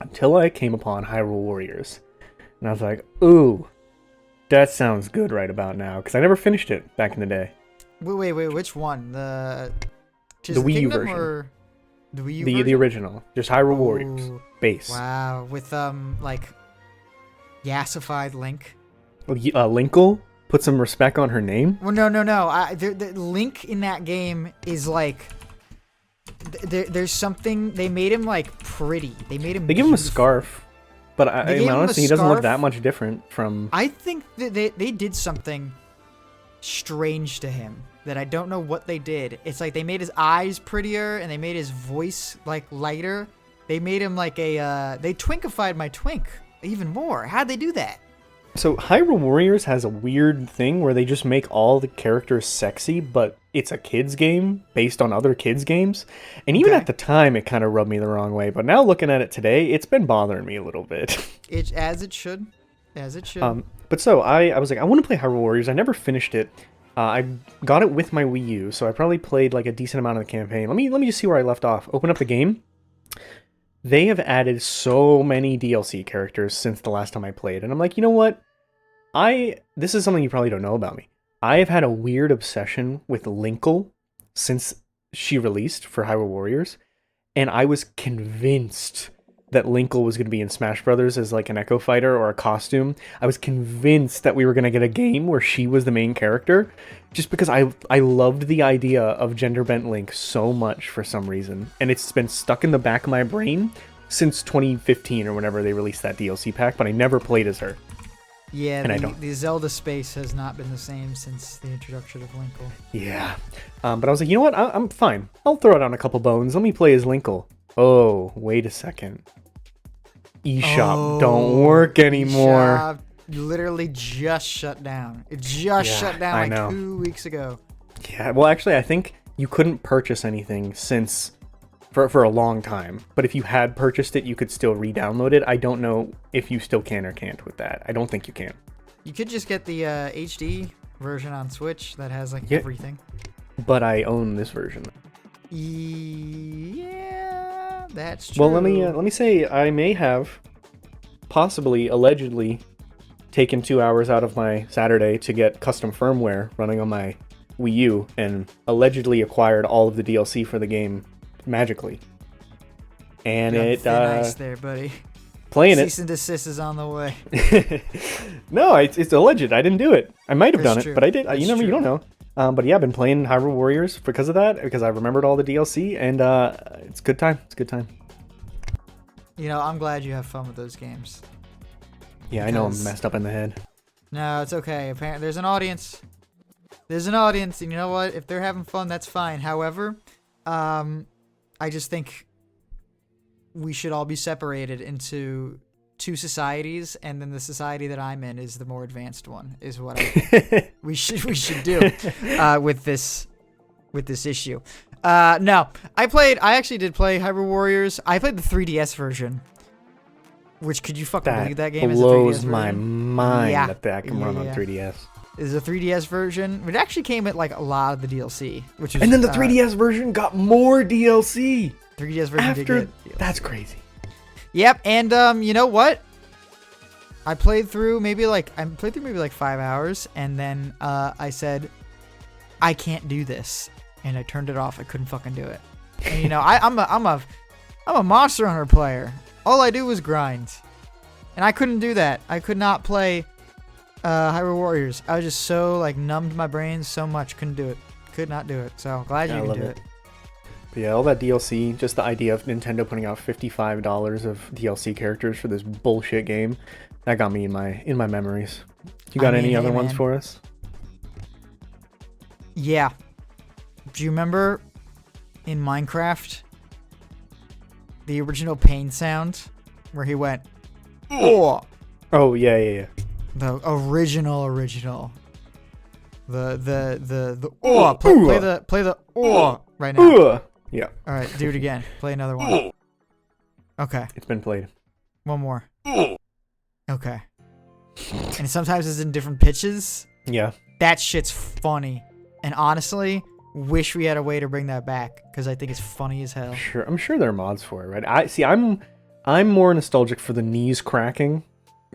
until I came upon Hyrule Warriors. And I was like, ooh, that sounds good right about now. Because I never finished it back in the day. Wait, which one? The Tears The of Wii U Kingdom version. or the Wii U The version? original. Just Hyrule Warriors. Ooh, Base. wow, with like yassified Link. Linkle? Put some respect on her name? Well, no. The Link in that game is like there's something they made him like pretty. They made him. They give him a beautiful. scarf. But They gave him a honestly, he doesn't look scarf? that much different from... I think that they did something strange to him that I don't know what they did. It's like they made his eyes prettier and they made his voice like lighter. They made him like they twinkified my twink even more. How'd they do that? So Hyrule Warriors has a weird thing where they just make all the characters sexy, but it's a kids game based on other kids games. And even Okay. at the time, it kind of rubbed me the wrong way. But now looking at it today, it's been bothering me a little bit. As it should. But so I was like, I want to play Hyrule Warriors. I never finished it. I got it with my Wii U, so I probably played like a decent amount of the campaign. Let me just see where I left off. Open up the game. They have added so many DLC characters since the last time I played, and I'm like, you know what? This is something you probably don't know about me. I have had a weird obsession with Linkle since she released for Hyrule Warriors, and I was convinced that Linkle was going to be in Smash Brothers as like an Echo Fighter or a costume. I was convinced that we were going to get a game where she was the main character, just because I loved the idea of gender bent Link so much for some reason, and it's been stuck in the back of my brain since 2015 or whenever they released that DLC pack, but I never played as her. Yeah, And I don't. the Zelda space has not been the same since the introduction of Linkle. Yeah. But I was like, you know what? I'm fine. I'll throw it on a couple bones. Let me play as Linkle. Oh, wait a second. eShop don't work anymore. eShop literally just shut down. It just Yeah, shut down I like know. 2 weeks ago. Yeah, well, actually, I think you couldn't purchase anything since for a long time. But if you had purchased it, you could still re-download it. I don't know if you still can or can't with that. I don't think you can. You could just get the HD version on Switch that has like Yeah. everything. but I own this version. Yeah, that's true. Well, let me say I may have, possibly, allegedly, taken 2 hours out of my Saturday to get custom firmware running on my Wii U, and allegedly acquired all of the DLC for the game magically. And You're on it thin ice there, buddy. playing Cease and desist is on the way. it. No, it's alleged. I didn't do it. I might have That's done true. it, but I did. That's You true. don't know. But yeah, I've been playing Hyrule Warriors because of that, because I remembered all the DLC, and it's a good time. It's a good time. You know, I'm glad you have fun with those games. Yeah, I know I'm Because- messed up in the head. No, it's okay. Apparently, there's an audience. There's an audience, and you know what? If they're having fun, that's fine. However, I just think we should all be separated into two societies, and then the society that I'm in is the more advanced one. Is what I think we should do with this issue. No, I actually did play Hyrule Warriors. I played the 3DS version. Which, could you fucking believe that game is a 3DS blows version? my mind Yeah. that can run on Yeah. 3DS. Is a 3DS version. It actually came with like a lot of the DLC, which is And then the 3DS version got more DLC 3DS version did after. get DLC. That's crazy. Yep, and you know what? I played through maybe like 5 hours, and then I said, I can't do this, and I turned it off. I couldn't fucking do it. And you know, I'm a Monster Hunter player. All I do is grind, and I couldn't do that. I could not play Hyrule Warriors. I was just so like numbed my brain so much, couldn't do it. Could not do it. So glad Yeah, I you can love do it. it. But yeah, all that DLC, just the idea of Nintendo putting out $55 of DLC characters for this bullshit game, that got me in my memories. You got I mean, any other hey, ones man. for us? Yeah. Do you remember in Minecraft the original pain sound where he went, oh, Oh yeah. the original. The oh, play the oh right now. Ugh. Yeah, All right, do it again. Play another one. Okay, it's been played. one more. Okay. And sometimes it's in different pitches. Yeah. That shit's funny. And honestly, wish we had a way to bring that back because I think it's funny as hell. Sure, I'm sure there are mods for it, right? I'm more nostalgic for the knees cracking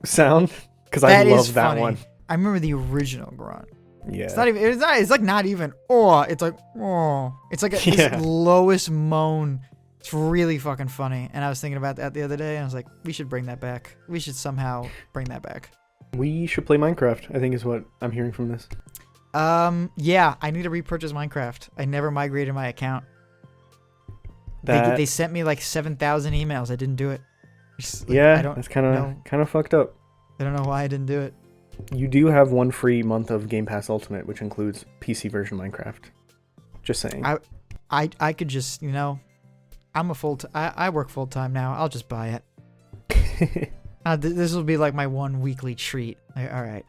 sound because I That is love that funny. one. I remember the original grunt. Yeah. It's not even. It's like not even. Oh, it's like oh. It's like Yeah. this lowest moan. It's really fucking funny. And I was thinking about that the other day, and I was like, we should bring that back. We should somehow bring that back. We should play Minecraft, I think is what I'm hearing from this. Yeah, I need to repurchase Minecraft. I never migrated my account. They sent me like 7,000 emails. I didn't do it. Just, like, yeah, I don't that's kind know. of fucked up. I don't know why I didn't do it. You do have one free month of Game Pass Ultimate, which includes PC version Minecraft. Just saying. I could just, you know, I work full time now. I'll just buy it. This will be like my one weekly treat. Like, all right,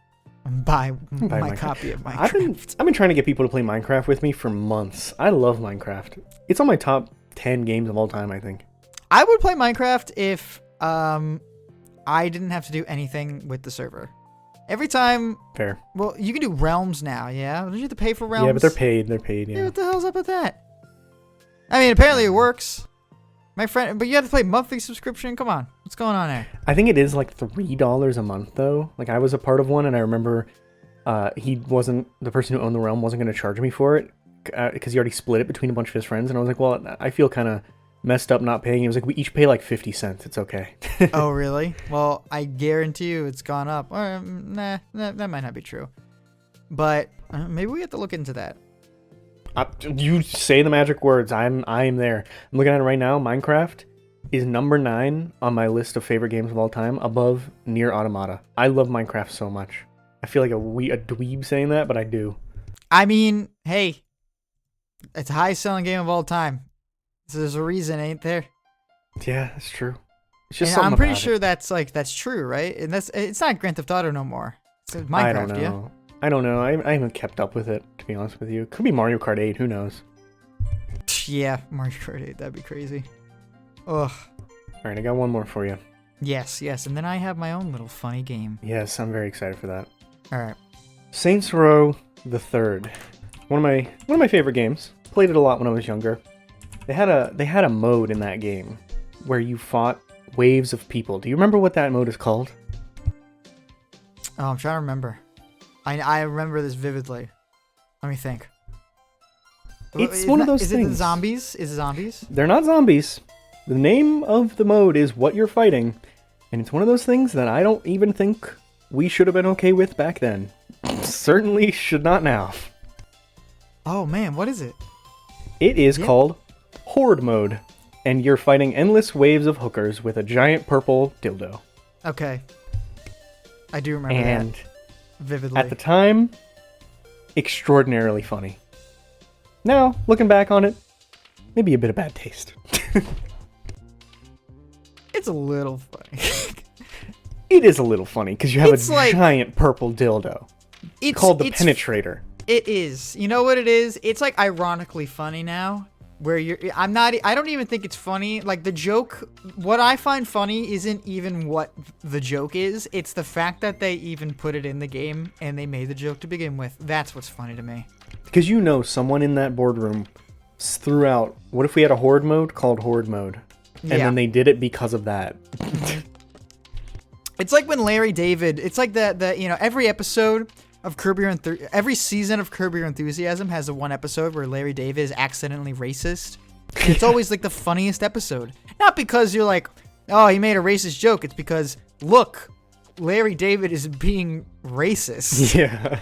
buy my Minecraft. copy of Minecraft. I've been trying to get people to play Minecraft with me for months. I love Minecraft. It's on my top 10 games of all time, I think. I would play Minecraft if I didn't have to do anything with the server. Every time, Fair. well, you can do realms now, yeah? Don't you have to pay for realms? Yeah, but they're paid. They're paid, Yeah, yeah. what the hell's up with that? I mean, apparently it works. My friend, but you have to pay monthly subscription? Come on. What's going on there? I think it is like $3 a month, though. Like, I was a part of one, and I remember the person who owned the realm wasn't going to charge me for it because he already split it between a bunch of his friends. And I was like, well, I feel kind of messed up not paying. He was like, we each pay like 50 cents. It's okay. Oh, really? Well, I guarantee you it's gone up. Or, nah, that might not be true. But maybe we have to look into that. You say the magic words. I am there. I'm looking at it right now. Minecraft is number 9 on my list of favorite games of all time, above Nier Automata. I love Minecraft so much. I feel like a dweeb saying that, but I do. I mean, hey, it's a high-selling game of all time. So there's a reason, ain't there? Yeah, that's true. It's just And something I'm pretty about sure it. that's true, right? And it's not Grand Theft Auto no more. It's Minecraft, I don't know. yeah. I don't know. I haven't kept up with it, to be honest with you. Could be Mario Kart 8. Who knows? Yeah, Mario Kart 8. That'd be crazy. Ugh. All right, I got one more for you. Yes. And then I have my own little funny game. Yes, I'm very excited for that. All right. Saints Row the Third. one of my favorite games. Played it a lot when I was younger. They had a mode in that game where you fought waves of people. Do you remember what that mode is called? Oh, I'm trying to remember. I remember this vividly. Let me think. It's one of those things. Is it the zombies? Is it zombies? They're not zombies. The name of the mode is what you're fighting, and it's one of those things that I don't even think we should have been okay with back then. Certainly should not now. Oh man, what is it? It is called Horde Mode, and you're fighting endless waves of hookers with a giant purple dildo. Okay. I do remember and that vividly. At the time, extraordinarily funny. Now, looking back on it, maybe a bit of bad taste. It's a little funny. It is a little funny because you have It's a like- giant purple dildo called the Penetrator. It is. You know what it is? It's like ironically funny now. Where I don't even think it's funny. Like the joke, what I find funny isn't even what the joke is. It's the fact that they even put it in the game and they made the joke to begin with. That's what's funny to me. Because you know someone in that boardroom threw out, what if we had a Horde Mode called Horde Mode? And then they did it because of that. It's like when Larry David, it's like every episode of every season of Curb Your Enthusiasm has a one episode where Larry David is accidentally racist. And it's always like the funniest episode. Not because you're like, oh, he made a racist joke. It's because, look, Larry David is being racist. Yeah.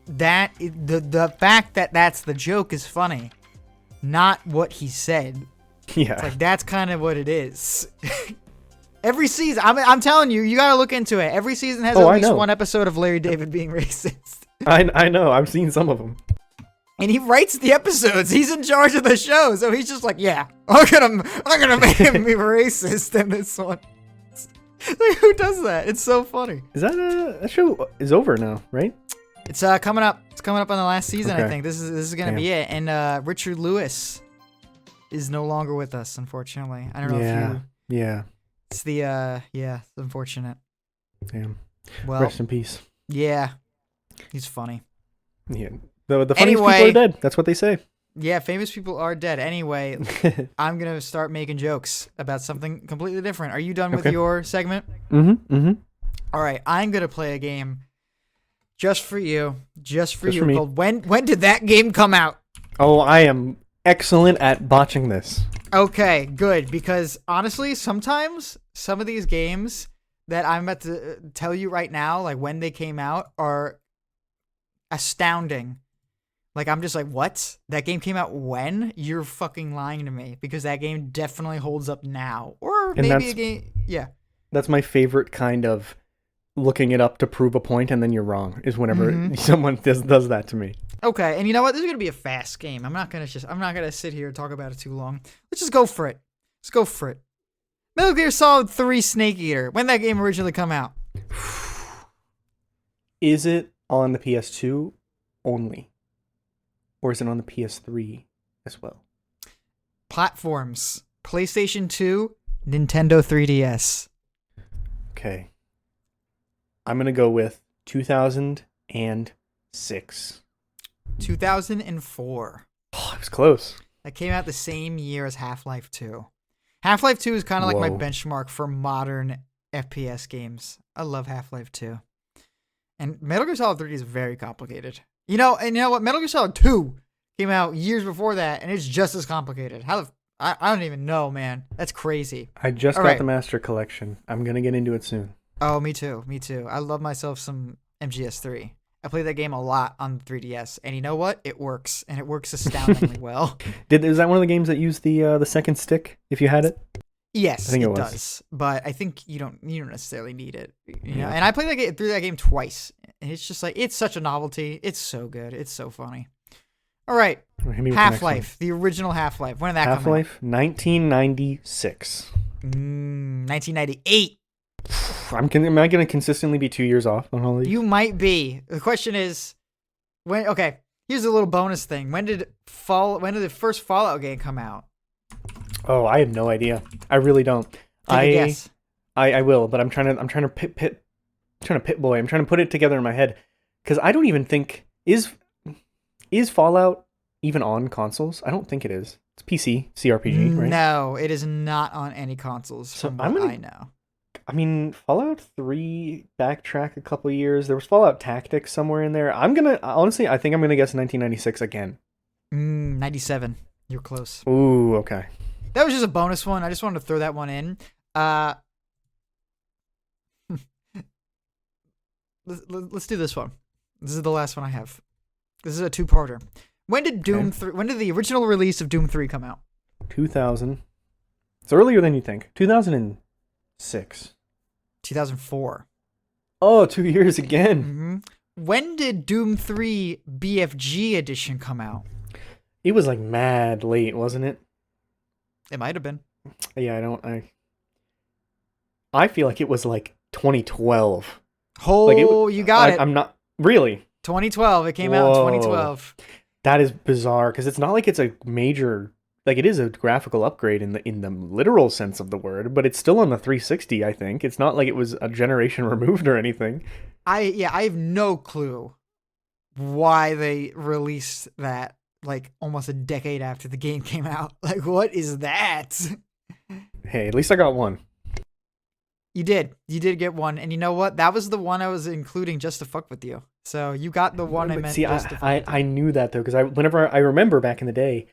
The fact that that's the joke is funny, not what he said. Yeah. It's like that's kind of what it is. Every season, I'm telling you, you gotta look into it. Every season has at least one episode of Larry David being racist. I know. I've seen some of them. And he writes the episodes. He's in charge of the show, so he's just like, yeah, I'm gonna make him be racist in this one. Like, who does that? It's so funny. Is that show is over now, right? It's coming up. It's coming up on the last season. Okay. I think this is gonna be it. And Richard Lewis is no longer with us, unfortunately. I don't know if you. Yeah. It's it's unfortunate. Damn. Well, Rest in peace. Yeah, he's funny. Yeah. The funniest people are dead. That's what they say. Yeah, famous people are dead. Anyway, I'm gonna start making jokes about something completely different. Are you done with your segment? Mm-hmm. All right, I'm gonna play a game just for you, for me. called When Did That Game Come Out? Oh, I am excellent at botching this. Okay, good, because honestly, sometimes some of these games that I'm about to tell you right now, like when they came out, are astounding. Like, I'm just like, what? That game came out when? You're fucking lying to me, because that game definitely holds up now. Or maybe a game, yeah. That's my favorite kind of looking it up to prove a point and then you're wrong, is whenever someone does that to me. Okay, and you know what? This is gonna be a fast game. I'm not gonna sit here and talk about it too long. Let's just go for it. Let's go for it. Metal Gear Solid 3 Snake Eater. When did that game originally come out? Is it on the PS2 only? Or is it on the PS3 as well? Platforms. PlayStation 2, Nintendo 3DS. Okay. I'm going to go with 2006. 2004. Oh, it was close. That came out the same year as Half-Life 2. Half-Life 2 is kind of like my benchmark for modern FPS games. I love Half-Life 2. And Metal Gear Solid 3 is very complicated. You know what? Metal Gear Solid 2 came out years before that, and it's just as complicated. I don't even know, man. That's crazy. I just got the Master Collection. I'm going to get into it soon. Oh, me too. I love myself some MGS3. I played that game a lot on the 3DS, and you know what? It works, and it works astoundingly well. Is that one of the games that used the second stick, if you had it? Yes, I think it does. But I think you don't necessarily need it. You know? And I played through that game twice, and it's just like, it's such a novelty. It's so good. It's so funny. All right. Half-Life, the original Half-Life. When did that come out? Half-Life, 1996. 1998. Am I going to consistently be 2 years off on all these? You might be. The question is, when? Okay, here's a little bonus thing. When did the first Fallout game come out? Oh, I have no idea. I really don't. Take a guess. I will, but I'm trying to pit boy. I'm trying to put it together in my head because I don't even think Is Fallout even on consoles? I don't think it is. It's PC, CRPG, right? No, it is not on any consoles So from I'm what gonna. I know. I mean, Fallout 3 backtrack a couple years. There was Fallout Tactics somewhere in there. I'm gonna honestly, I think I'm gonna guess 1996 again. 97. You're close. Ooh, okay. That was just a bonus one. I just wanted to throw that one in. Let's do this one. This is the last one I have. This is a two-parter. When did Doom 3? When did the original release of Doom 3 come out? 2000. It's earlier than you think. 2006. 2004. Oh, 2 years again. Mm-hmm. When did Doom 3 BFG edition come out? It was like mad late, wasn't it? It might have been. Yeah, I feel like it was like 2012. Oh, Like you got it. I'm not really. 2012. It came out in 2012. That is bizarre because it's not like it's a major, like it is a graphical upgrade in the literal sense of the word, but it's still on the 360. I think it's not like it was a generation removed or anything. I have no clue why they released that like almost a decade after the game came out. Like, what is that? Hey, at least I got one. You did get one, and you know what? That was the one I was including just to fuck with you. So you got the one I meant. See, just to fuck with I knew that though because whenever I remember back in the day,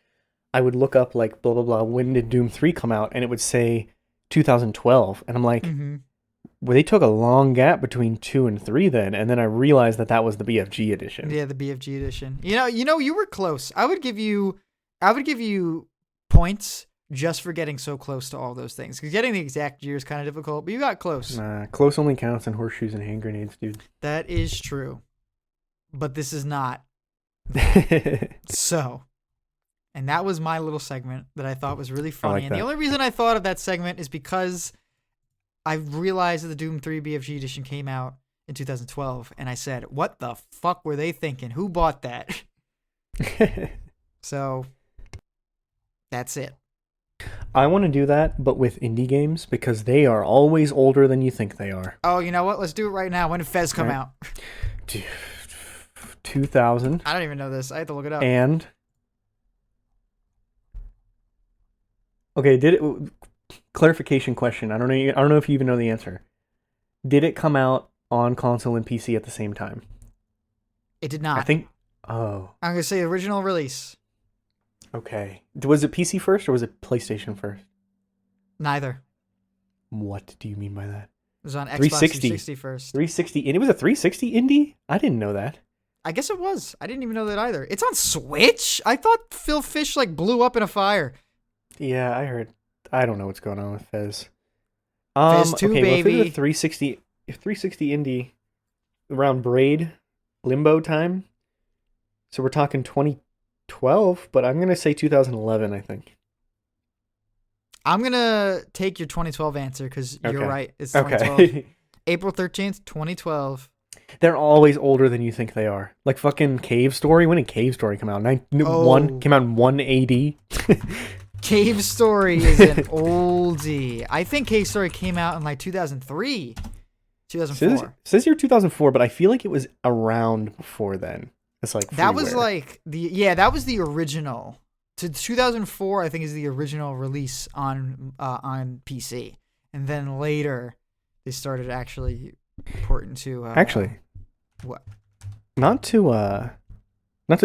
I would look up like blah blah blah. When did Doom 3 come out? And it would say 2012, and I'm like, well, they took a long gap between 2 and 3 then, and then I realized that was the BFG edition. Yeah, the BFG edition. You were close. I would give you points just for getting so close to all those things. Because getting the exact year is kind of difficult, but you got close. Nah, close only counts in horseshoes and hand grenades, dude. That is true. But this is not. So, and that was my little segment that I thought was really funny. And the only reason I thought of that segment is because I realized that the Doom 3 BFG edition came out in 2012, and I said, what the fuck were they thinking? Who bought that? So, that's it. I want to do that, but with indie games, because they are always older than you think they are. Oh, you know what? Let's do it right now. When did Fez come out? 2000. I don't even know this. I have to look it up. And okay, clarification question. I don't know if you even know the answer. Did it come out on console and PC at the same time? It did not. I think. Oh. I'm gonna say original release. Okay. Was it PC first or was it PlayStation first? Neither. What do you mean by that? It was on Xbox 360. 360 first. 360, and it was a 360 indie? I didn't know that. I guess it was. I didn't even know that either. It's on Switch? I thought Phil Fish like blew up in a fire. Yeah, I heard. I don't know what's going on with Fez. Fez 2, okay, baby. Well, if it was 360 indie around Braid Limbo time, so we're talking 2012, but I'm gonna say 2011. I think. I'm gonna take your 2012 answer because you're right. It's 2012. Okay. April 13th, 2012. They're always older than you think they are. Like fucking Cave Story. When did Cave Story come out? One came out in 1 AD. Cave Story is an oldie. I think Cave Story came out in like 2003, 2004. Says here 2004, but I feel like it was around before then. It's like that was like that was the original. To 2004, I think is the original release on PC, and then later they started actually porting to. Actually, what? Not to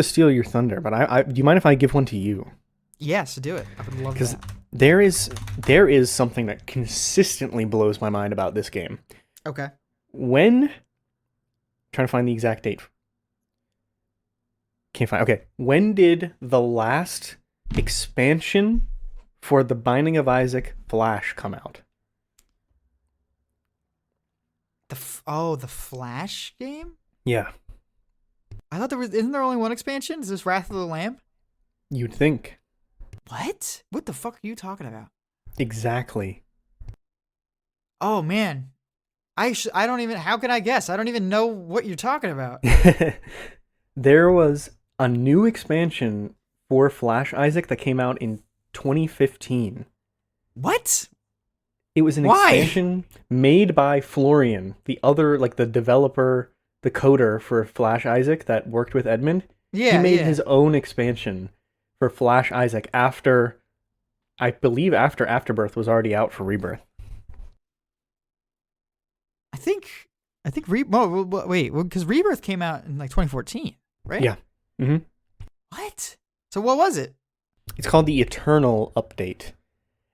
steal your thunder, but do you mind if I give one to you? Yes, do it. I would love that. Because there is something that consistently blows my mind about this game. Okay. Trying to find the exact date. Can't find. Okay. When did the last expansion for the Binding of Isaac Flash come out? The Flash game? Yeah. I thought isn't there only one expansion? Is this Wrath of the Lamb? You'd think. What? What the fuck are you talking about? Exactly. Oh man. I don't even, how can I guess? I don't even know what you're talking about. There was a new expansion for Flash Isaac that came out in 2015. What? It was an expansion made by Florian, the other, like the developer, the coder for Flash Isaac that worked with Edmund. He Yeah, made yeah. his own expansion for Flash Isaac after, I believe, after Afterbirth was already out for Rebirth. I think wait, because Rebirth came out in like 2014, right? Yeah. hmm What? So what was it? It's called the Eternal Update,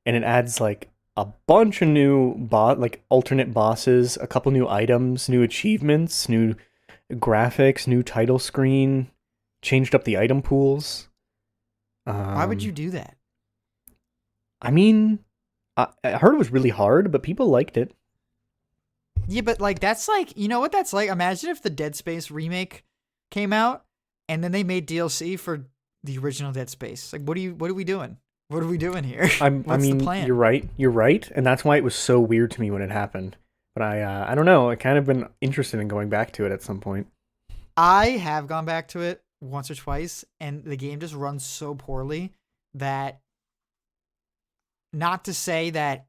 and it adds like a bunch of new like alternate bosses, a couple new items, new achievements, new graphics, new title screen, changed up the item pools. Why would you Um, do that? I mean, I heard it was really hard, but people liked it. Yeah, but like that's like you know what that's like. Imagine if the Dead Space remake came out and then they made DLC for the original Dead Space. Like, what are we doing? What are we doing here? I What's the mean, plan? you're right, and that's why it was so weird to me when it happened. But I don't know. I kind of been interested in going back to it at some point. I have gone back to it once or twice, and the game just runs so poorly that not to say that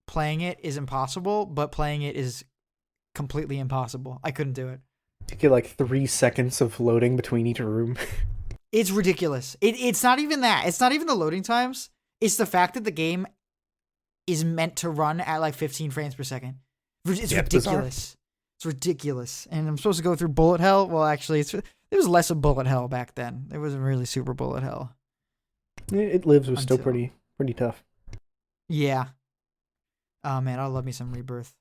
playing it is impossible, but playing it is completely impossible. I couldn't do it. You get like 3 seconds of loading between each room. It's ridiculous. It's not even that. It's not even the loading times. It's the fact that the game is meant to run at like 15 frames per second. It's Yeah, it's bizarre. ridiculous. It's ridiculous. And I'm supposed to go through bullet hell. Well, actually, there was less of bullet hell back then. It wasn't really super bullet hell. It lives was still Until- pretty tough. Yeah. Oh man, I love me some Rebirth.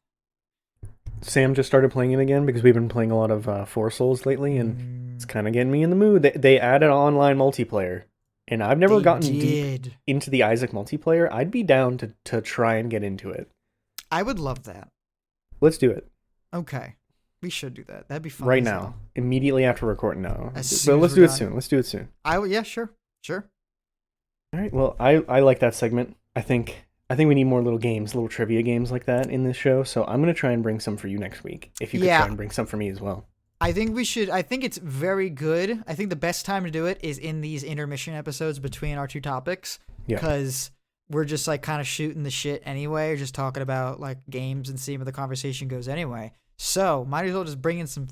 Sam just started playing it again because we've been playing a lot of Four Souls lately, and it's kind of getting me in the mood. They added online multiplayer, and I've never They gotten deep did. into the Isaac multiplayer. I'd be down to try and get into it. I would love that. Let's do it Okay. We should do that. That'd be fun. right as now, hell. immediately after recording now. As But soon let's as do we're it done. soon. Let's do it soon. Yeah, sure. Sure. All right. Well, I like that segment. I think we need more little games, little trivia games like that in this show. So I'm gonna try and bring some for you next week. If you could Yeah. try and bring some for me as well. I think we should. I think it's very good. I think the best time to do it is in these intermission episodes between our two topics. Yeah. Because we're just like kind of shooting the shit anyway, or just talking about like games and seeing where the conversation goes anyway. So might as well just bring in some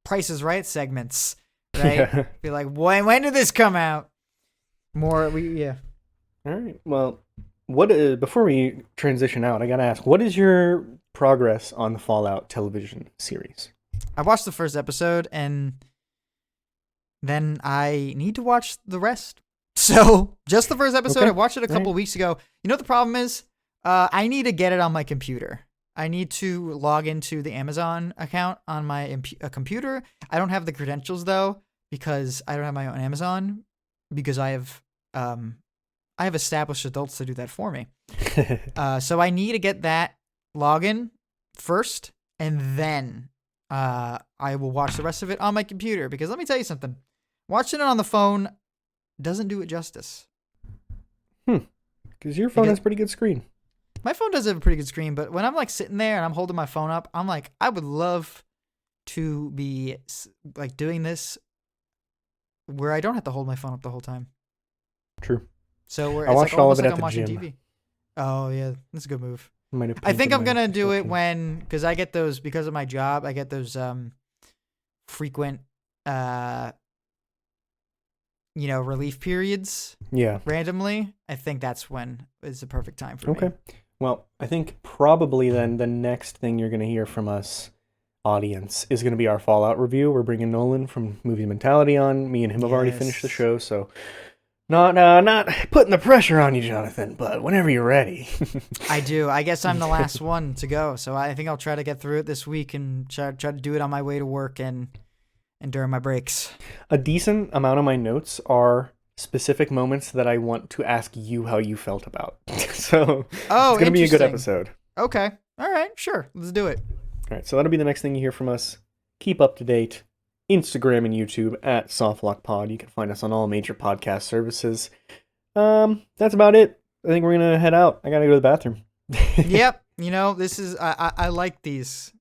Price is Right segments, right? Yeah. Be like, when did this come out? Yeah. All right. Well, what before we transition out, I gotta ask, what is your progress on the Fallout television series? I watched the first episode and then I need to watch the rest. So just the first episode. Okay. I watched it a couple Right. weeks ago. You know what the problem is? I need to get it on my computer. I need to log into the Amazon account on my computer. I don't have the credentials though because I don't have my own Amazon because I have established adults to do that for me. So I need to get that login first, and then I will watch the rest of it on my computer. Because let me tell you something, watching it on the phone doesn't do it justice. Because your phone has a pretty good screen. My phone does have a pretty good screen, but when I'm like sitting there and I'm holding my phone up, I'm like, I would love to be like doing this where I don't have to hold my phone up the whole time. True. So where I it's watched like all almost of it like at I'm the watching gym. TV. Oh yeah, that's a good move. Might have I think painted I'm my gonna do it description. because I get those because of my job. I get those frequent relief periods Yeah. randomly. I think that's when is the perfect time for Okay. me. Well, I think probably then the next thing you're gonna hear from us, audience, is gonna be our Fallout review. We're bringing Nolan from Movie Mentality on. Me and him have already finished the Yes. show, so not putting the pressure on you, Jonathan. But whenever you're ready. I do. I guess I'm the last one to go, so I think I'll try to get through it this week and try to do it on my way to work and during my breaks. A decent amount of my notes are specific moments that I want to ask you how you felt about. So Oh, it's gonna be a good interesting. episode. Okay. All right. Sure. Let's do it. All right, so that'll be the next thing you hear from us. Keep up to date. Instagram and YouTube at SoftlockPod. You can find us on all major podcast services. That's about it. I think we're gonna head out. I gotta go to the bathroom. Yep. This is I like these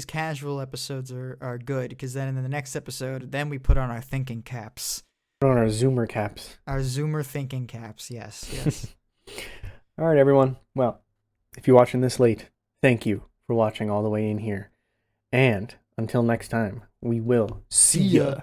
casual episodes are good because then in the next episode then we put on our thinking caps, Put on our Zoomer caps. our Zoomer thinking caps. Yes. All right, everyone. Well, if you're watching this late, thank you for watching all the way in here. And until next time, we will see ya.